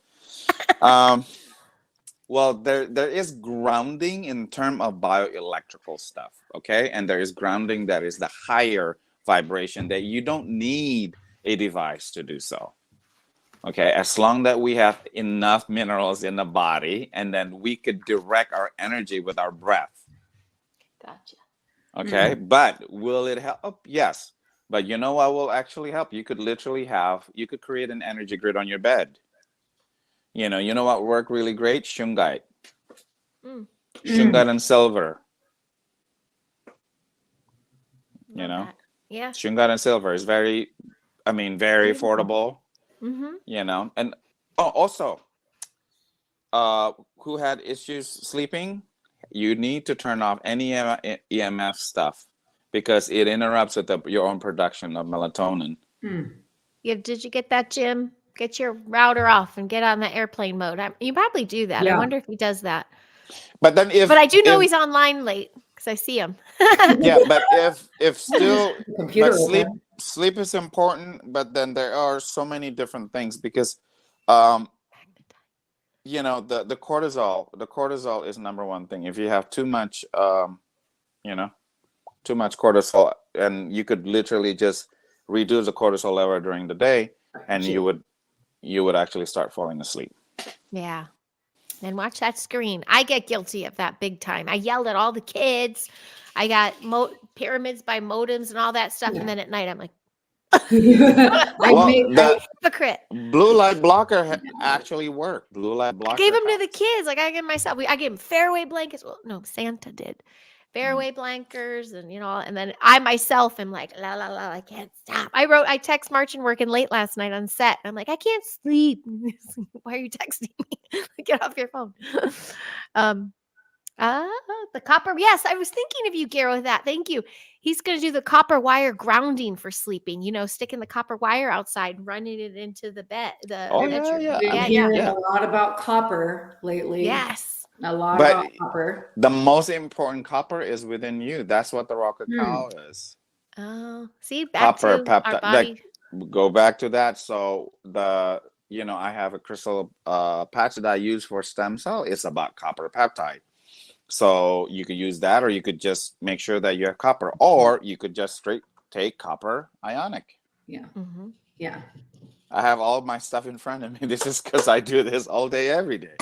Well, there is grounding in terms of bioelectrical stuff, okay? And there is grounding that is the higher vibration that you don't need a device to do so. Okay, as long that we have enough minerals in the body, and then we could direct our energy with our breath. Gotcha. Okay, but will it help? Yes. But you know what will actually help? You could create an energy grid on your bed. You know what worked really great? Shungite. Shungite and silver. You know? Yeah. Shungite and silver is very affordable. You know, and also, who had issues sleeping, you need to turn off any EMF stuff, because it interrupts with your own production of melatonin. Did you get that, Jim? Get your router off and get on the airplane mode. You probably do that. Yeah. I wonder if he does that. But then But I do know he's online late because I see him. Yeah, but if still, Computer but sleep is important. But then there are so many different things, because, you know, the cortisol is number one thing. If you have too much, too much cortisol, and you could literally just reduce the cortisol level during the day, and you would actually start falling asleep. Yeah. And watch that screen. I get guilty of that big time. I yelled at all the kids. I got pyramids by modems and all that stuff. Yeah. And then at night, I'm like, I Well, made, the Hypocrite. blue light blocker actually worked. Blue light blocker. I gave them to the helps. kids. Like I gave myself. I gave them fairway blankets. Well, no, Santa did. Fairway blankers, and and then I myself am like, la la la, I can't stop. I text March and working late last night on set. I'm like, I can't sleep. Why are you texting me? Get off your phone. um, the copper. Yes, I was thinking of you, Garo, with that. Thank you. He's going to do the copper wire grounding for sleeping. Sticking the copper wire outside, running it into the bed, the Oh bedroom. yeah, been Yeah, hearing yeah. a lot about copper lately. Yes. A lot But about copper. the most important copper is within you. That's what the raw cacao is. Oh, see, back Copper to our peptide. body. Go back to that. So I have a crystal patch that I use for stem cell. It's about copper peptide. So you could use that, or you could just make sure that you have copper, or you could just straight take copper ionic. Yeah. Mhm. Yeah. I have all my stuff in front of me. This is because I do this all day, every day.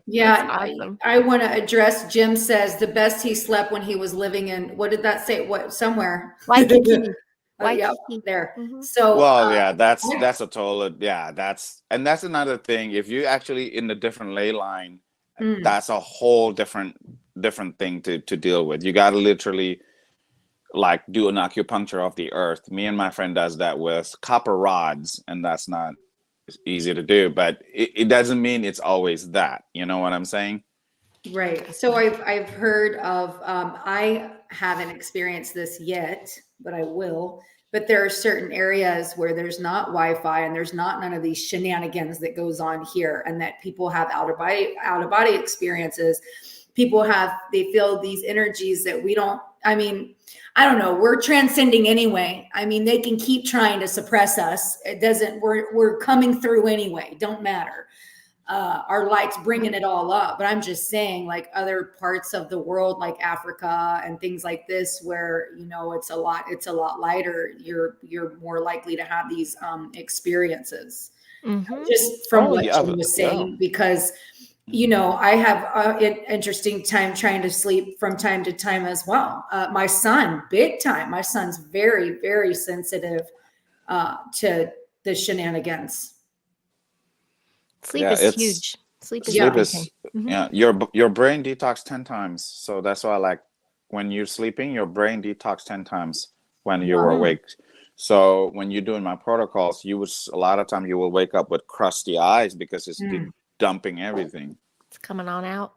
Yeah. That's awesome. I want to address, Jim says the best he slept when he was living in, what did that say? What, somewhere? Waikiki. Yeah, Waikiki. there. Mhm. So, Well, yeah, that's a total, yeah, that's another thing. If you actually in the different ley line, that's a whole different thing to deal with. You got to literally like do an acupuncture of the earth. Me and my friend does that with copper rods, and that's not easy to do, but it doesn't mean it's always that. You know what I'm saying? right. So I've heard of, I haven't experienced this yet, but I will. But there are certain areas where there's not Wi-Fi and there's not none of these shenanigans that goes on here, and that people have out of body experiences. People they feel these energies that we don't. I mean, I don't know. We're transcending anyway. I mean, they can keep trying to suppress us. It doesn't. We're coming through anyway. Don't matter. Our light's bringing it all up. But I'm just saying, like other parts of the world, like Africa and things like this, where it's a lot lighter. You're more likely to have these experiences. Mhm. Just from what yeah, Jim was saying, because I have an interesting time trying to sleep from time to time as well. My son, big time. My son's very, very sensitive to the shenanigans. Sleep Yeah, is huge. Sleep is sleep everything. is Mhm. yeah. Your brain detox 10 times. So that's why, like, when you're sleeping, your brain detox 10 times when you're awake. So when you're doing my protocols, a lot of time you will wake up with crusty eyes because it's dumping everything. It's coming on out.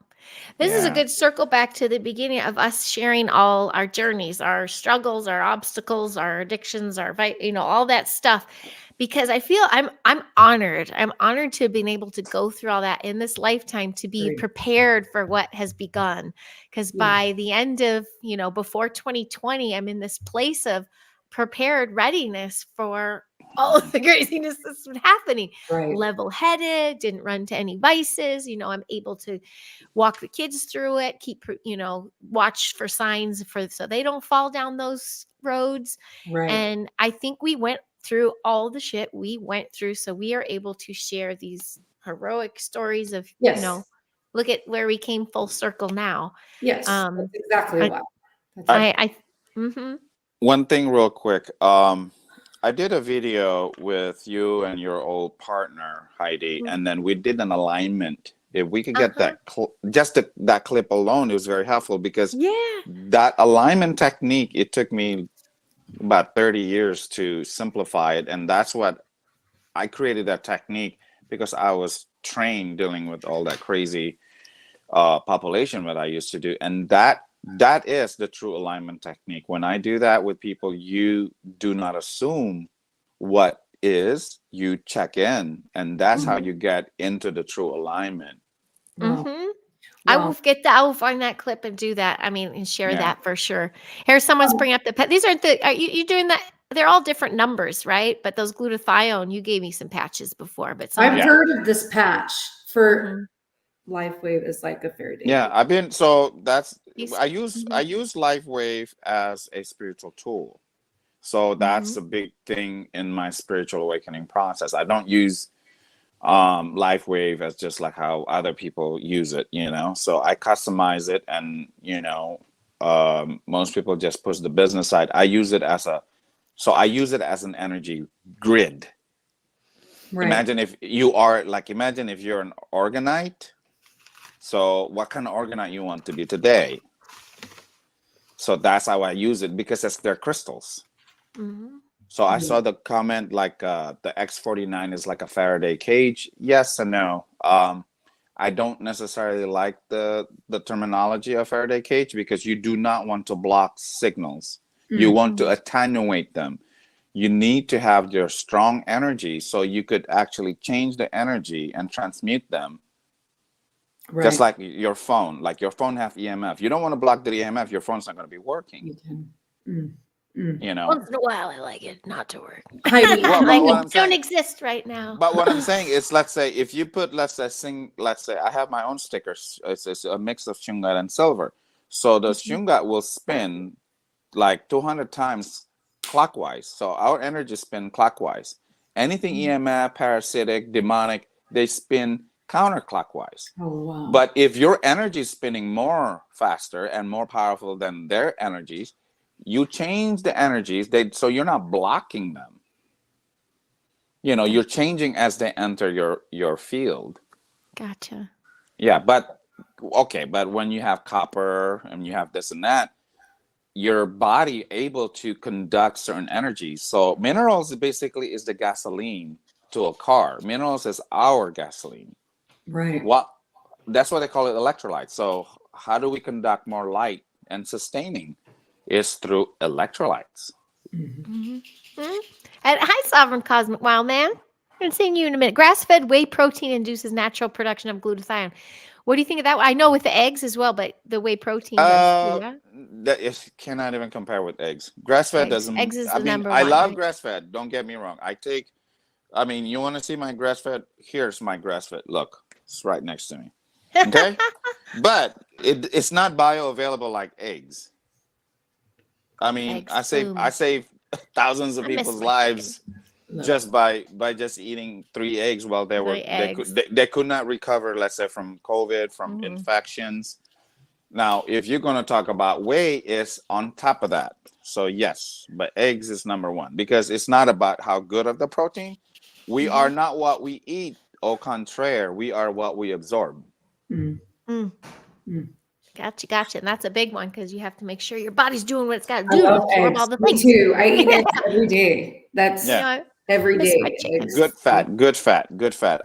This is a good circle back to the beginning of us sharing all our journeys, our struggles, our obstacles, our addictions, our all that stuff, because I feel I'm honored. I'm honored to have been able to go through all that in this lifetime, to be prepared for what has begun. Because by the end of, before 2020, I'm in this place of prepared readiness for all of the craziness that's been happening. Right. Level-headed, didn't run to any vices. I'm able to walk the kids through it, keep, watch for signs so they don't fall down those roads. Right. And I think we went through all the shit we went through, so we are able to share these heroic stories of, look at where we came full circle now. Yes, that's exactly what. One thing real quick. I did a video with you and your old partner, Heidi, and then we did an alignment. If we could get that, that clip alone, it was very helpful, because that alignment technique, it took me about 30 years to simplify it. And that's what I created, that technique, because I was trained dealing with all that crazy population that I used to do. And that is the true alignment technique. When I do that with people, you do not assume what is, you check in, and that's how you get into the true alignment. I will I will find that clip and do that. And share that for sure. Here's someone's bringing up the these aren't are you doing that? They're all different numbers, right? But those glutathione, you gave me some patches before, but I've heard of this patch for LifeWave is like a fair day. Yeah, I use LifeWave as a spiritual tool. So that's a big thing in my spiritual awakening process. I don't use LifeWave as just like how other people use it, So I customize it, and most people just push the business side. I use it as a So I use it as an energy grid. Right. Imagine if you're an orgonite. So what kind of orgonite you want to be today? So that's how I use it, because they're crystals. Mm-hmm. So I saw the comment like the X49 is like a Faraday cage. Yes and no. I don't necessarily like the terminology of Faraday cage, because you do not want to block signals. You want to attenuate them. You need to have your strong energy so you could actually change the energy and transmute them. Right. Just like your phone. Like your phone have EMF. You don't want to block the EMF. Your phone's not going to be working. You know. Once in a while, I like it not to work. Heidi, Well, Like what I'm it saying- don't exist right now. But what I'm saying is, let's say if you put, let's say I have my own stickers. It's a mix of shungat and silver. So the shungat will spin like 200 times clockwise. So our energy spin clockwise. Anything EMF, parasitic, demonic, they spin counterclockwise. Oh, wow. But if your energy is spinning more faster and more powerful than their energies, you change the energies. So you're not blocking them. You know, you're changing as they enter your field. Gotcha. Yeah, but okay, but when you have copper and you have this and that, your body able to conduct certain energies. So minerals basically is the gasoline to a car. Minerals is our gasoline. Right. That's why they call it electrolytes. So how do we conduct more light and sustaining? Is through electrolytes. And hi, Sovereign Cosmic Wild Man. I'm going to sing you in a minute. Grass-fed whey protein induces natural production of glutathione. What do you think of that? I know with the eggs as well, but the whey protein does. Yeah? That is, cannot even compare with eggs. Grass-fed doesn't. Eggs is I the mean, number I one, love right? grass-fed. Don't get me wrong. You want to see my grass-fed? Here's my grass-fed. Look, it's right next to me. Okay, but it's not bioavailable like eggs. I mean, Eggs, I save thousands of I miss people's my lives just by just eating 3 eggs while they could not recover, let's say, from COVID, from infections. Now, if you're going to talk about whey, it's on top of that. So yes, but eggs is number one, because it's not about how good of the protein. We are not what we eat. Au contraire, we are what we absorb. Gotcha. And that's a big one, because you have to make sure your body's doing what it's got to I do to love absorb eggs. all the Me things. too. I eat eggs every day. That's every miss day. my chicken. Eggs. Good fat.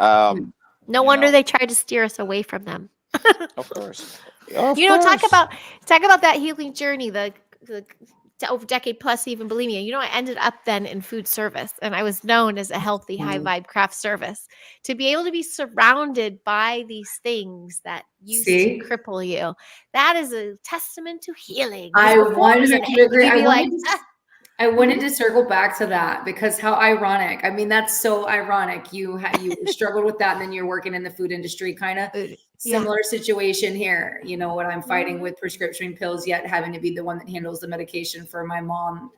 No wonder they tried to steer us away from them. Of course. Talk about that healing journey, the over decade plus, even bulimia. I ended up then in food service, and I was known as a healthy, high vibe craft service. To be able to be surrounded by these things that used to cripple you, that is a testament to healing. I wanted to agree. I wanted to circle back to that, because how ironic. I mean, that's so ironic. You struggled with that, and then you're working in the food industry, kind of similar situation here. What I'm fighting with prescription pills, yet having to be the one that handles the medication for my mom.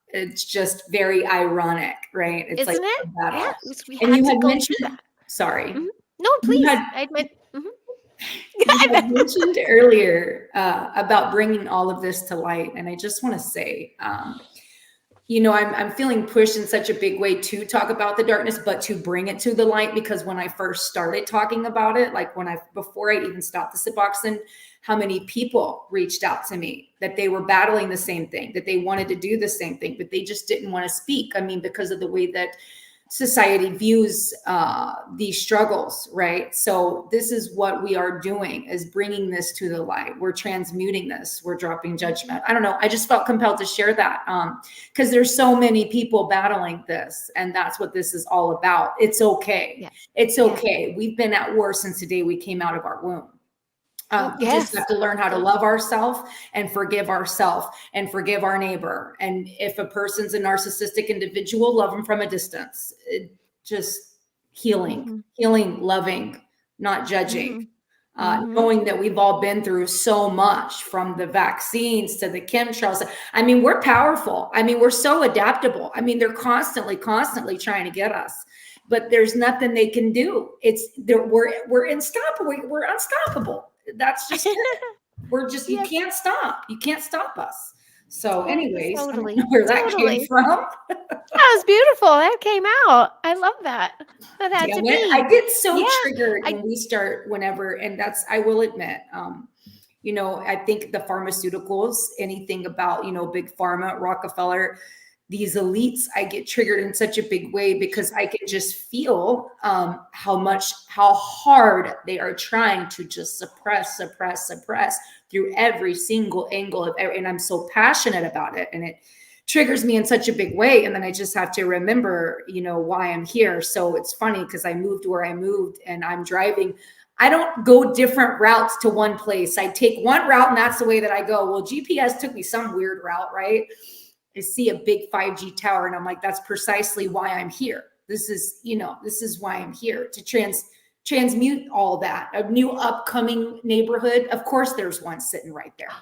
It's just very ironic, right? It's Isn't like it? a battle. Yeah, we And had you to had go mentioned through that. Sorry. No, please. I admit. You had mentioned earlier about bringing all of this to light, and I just want to say, I'm feeling pushed in such a big way to talk about the darkness, but to bring it to the light, because when I first started talking about it, like before I even stopped the Suboxone, how many people reached out to me that they were battling the same thing, that they wanted to do the same thing, but they just didn't want to speak. I mean, because of the way that society views these struggles, right? So this is what we are doing, is bringing this to the light. We're transmuting this. We're dropping judgment. I don't know. I just felt compelled to share that because there's so many people battling this, and that's what this is all about. It's okay. Yeah. It's okay. Yeah. We've been at war since the day we came out of our womb. We just have to learn how to love ourselves and forgive ourselves and forgive our neighbor. And if a person's a narcissistic individual, love them from a distance. Just healing, loving, not judging, knowing that we've all been through so much, from the vaccines to the chemtrails. I mean, we're powerful. I mean, we're so adaptable. I mean, they're constantly trying to get us, but there's nothing they can do. We're unstoppable. We're unstoppable. That's just it. You can't stop. You can't stop us. So anyways, I don't Totally. know where that came Totally. from. That was beautiful. That came out. I love that. That had Yeah, to when be. I get so Yeah. triggered I when we start whenever, and that's, I will admit, you know, I think the pharmaceuticals, anything about, you know, big pharma, Rockefeller, these elites, I get triggered in such a big way because I can just feel how hard they are trying to just suppress through every single angle of every, and I'm so passionate about it, and it triggers me in such a big way. And then I just have to remember, you know, why I'm here. So it's funny because I moved where I moved and I'm driving. I don't go different routes to one place. I take one route and that's the way that I go. Well, GPS took me some weird route, right? I see a big 5G tower and I'm like, that's precisely why I'm here. This is, you know, this is why I'm here to transmute all that. A new upcoming neighborhood. Of course, there's one sitting right there.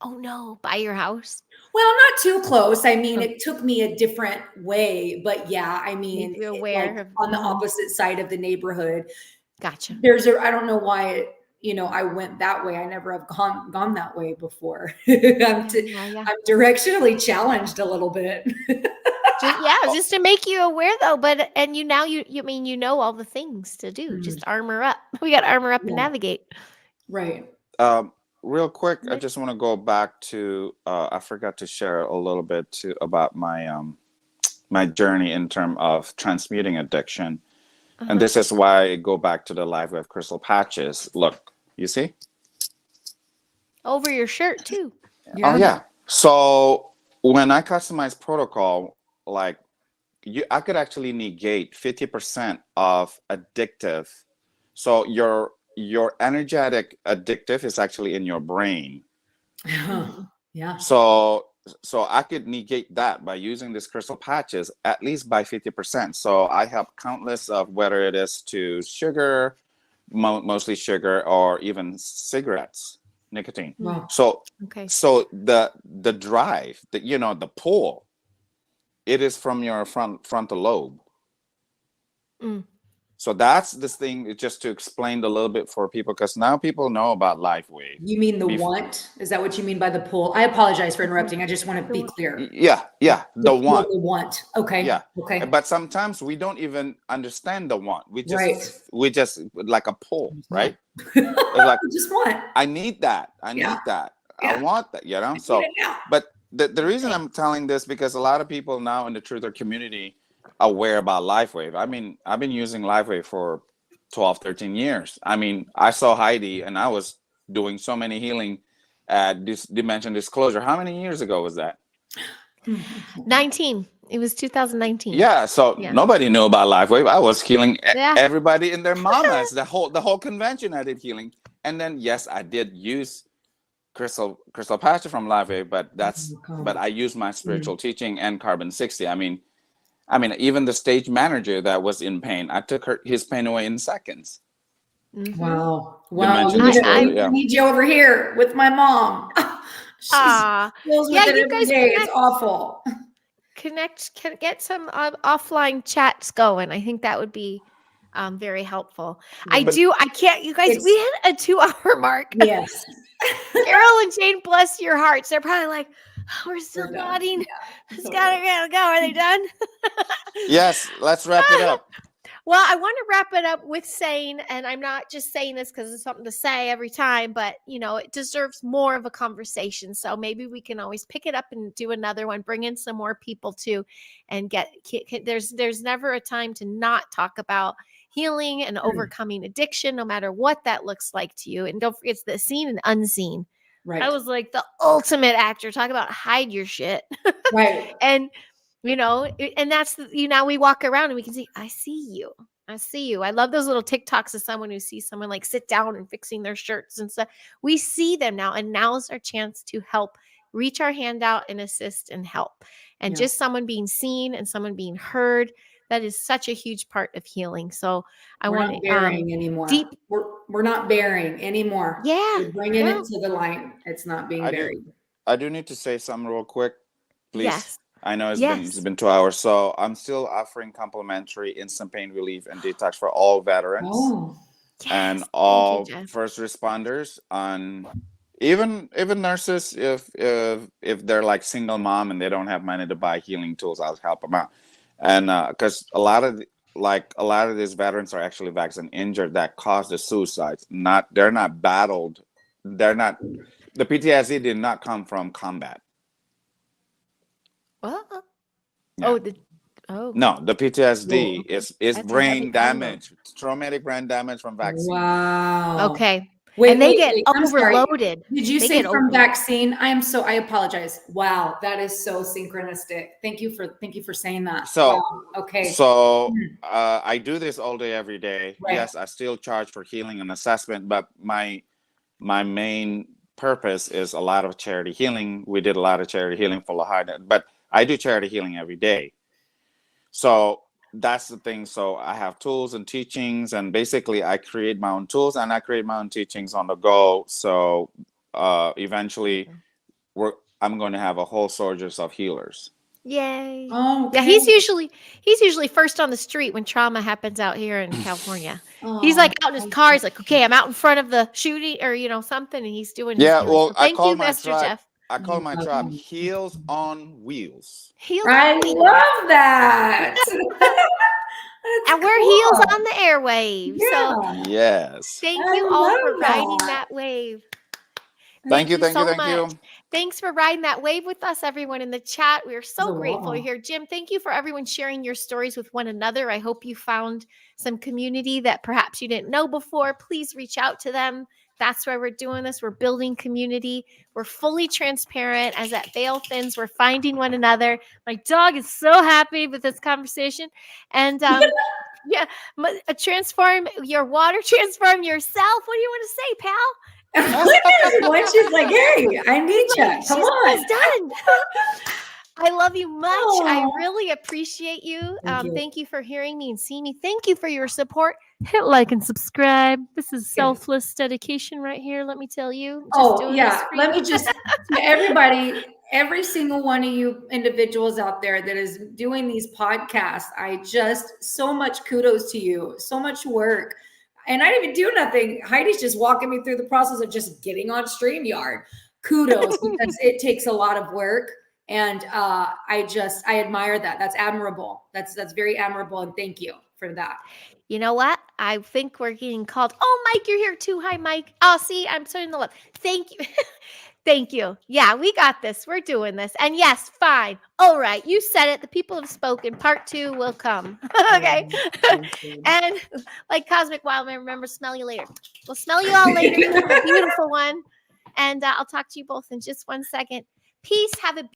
Oh no, by your house. Well, not too close. I mean, it took me a different way, but yeah, I mean, Made you like aware of on the opposite side of the neighborhood. Gotcha. I don't know why it, you know, I went that way. I never have gone that way before. I'm directionally challenged a little bit. Just to make you aware though, but and you now you mean you know all the things to do. Just armor up. We got to armor up and navigate. Right. Real quick, I just want to go back to I forgot to share a little bit about my my journey in terms of transmuting addiction. And this is why I go back to the Live Wave crystal patches. Look, you see? Over your shirt too. Yeah. Oh yeah. So when I customize protocol, like I could actually negate 50% of addictive. So your energetic addictive is actually in your brain. Yeah. So I could negate that by using this crystal patches at least by 50%. So I have countless of whether it is to sugar, mostly sugar, or even cigarettes, nicotine. Wow. So the drive, the pull, it is from your frontal lobe. So that's this thing, just to explain a little bit for people, because now people know about Live Wave. You mean the want? Is that what you mean by the pull? I apologize for interrupting. I just want to be clear. Yeah, the want. The want. Okay. Yeah. Okay. But sometimes we don't even understand the want. We just like a pull, right? It's like, we just want. I need that. I need that. I want that, you know? So, but the reason I'm telling this, because a lot of people now in the truther community aware about Live Wave. I mean, I've been using Live Wave for 12, 13 years. I mean, I saw Heidi and I was doing so many healing at this Dimension Disclosure. How many years ago was that? 19. It was 2019. Yeah. So nobody knew about Live Wave. I was healing everybody and their mamas. the whole convention I did healing. And then, yes, I did use Crystal Pasture from Live Wave, but but I used my spiritual teaching and Carbon 60. I mean, even the stage manager that was in pain, I took his pain away in seconds. Wow. I need you over here with my mom. She deals with it every day. It's awful. Get some offline chats going. I think that would be very helpful. You guys, we hit a 2-hour mark. Yes. Carol and Jane, bless your hearts. They're probably like, we're still nodding. It's gotta go. Are they done? Yes, let's wrap it up. Well, I want to wrap it up with saying, and I'm not just saying this because it's something to say every time, but it deserves more of a conversation. So maybe we can always pick it up and do another one, bring in some more people too, and there's never a time to not talk about healing and overcoming addiction, no matter what that looks like to you. And don't forget, it's the seen and unseen. Right. I was like the ultimate actor. Talk about hide your shit. Right. And and that's now we walk around and we can see, I see you. I love those little TikToks of someone who sees someone like sit down and fixing their shirts and stuff. We see them now, and now's our chance to help, reach our hand out and assist and help. And just someone being seen and someone being heard, that is such a huge part of healing. So we're not bearing anymore. We're not bearing anymore. Yeah. We're bringing it to the light. It's not being buried. I do need to say something real quick, please. Yes. I know it's been 2 hours, so I'm still offering complimentary instant pain relief and detox for all veterans and all first responders on Even nurses, if they're like single mom and they don't have money to buy healing tools, I'll help them out. And because a lot of these veterans are actually vaccine injured that caused the suicides. They're not battled. They're not. The PTSD did not come from combat. Well, Yeah. oh, No, the PTSD Okay. is That's a brain heavy combo. damage, traumatic brain damage from vaccine. Wow. Okay. Wait, And they wait, get wait. I'm sorry. overloaded. Did you They say get from overloaded. vaccine? I apologize. Wow, that is so synchronistic. Thank you for saying that. So, Wow. Okay. I do this all day, every day. Right. Yes, I still charge for healing and assessment, but my main purpose is a lot of charity healing. We did a lot of charity healing for Lahide, but I do charity healing every day. So that's the thing. So I have tools and teachings, and basically I create my own tools and I create my own teachings on the go. So eventually I'm going to have a whole soldiers of healers. Yay. Oh, Yeah, he's usually first on the street when trauma happens out here in California. He's like out in his car. He's like, okay, I'm out in front of the shooting or something, and he's doing his Yeah, healing. well, So thank you, Master Jeff. I call my tribe Heals on Wheels. Heels I on wheels. love that. And we're heels on the airwaves. Yeah. So Yes. thank I you all love for riding that. that wave. Thank you so much. you. Thanks for riding that wave with us, everyone in the chat. We are so So grateful wow. you're here. Jim, thank you for everyone sharing your stories with one another. I hope you found some community that perhaps you didn't know before. Please reach out to them. That's why we're doing this. We're building community. We're fully transparent. As that veil thins, we're finding one another. My dog is so happy with this conversation. And yeah, transform your water, transform yourself. What do you want to say, pal? When she's like, hey, I need you. Come on. She's done. I love you much. I Aw. really appreciate you. Thank you. Thank you for hearing me and seeing me. Thank you for your support. Hit like and subscribe. This is selfless dedication right here. Let me tell you. Oh, yeah. Let me just, to everybody, every single one of you individuals out there that is doing these podcasts, so much kudos to you. So much work. And I didn't even do nothing. Heidi's just walking me through the process of just getting on StreamYard. Kudos, because it takes a lot of work. And I admire that. That's admirable. That's very admirable. And thank you for that. You know what? I think we're getting called. Oh, Mike, you're here too. Hi, Mike. Oh, see, I'm turning the left. Thank you. Thank you. Yeah, we got this. We're doing this. And yes, fine. All right. You said it. The people have spoken. Part 2 will come. Okay. And like Cosmic Wildman, remember, smell you later. We'll smell you all later. You have a beautiful one. And I'll talk to you both in just one second. Peace. Have a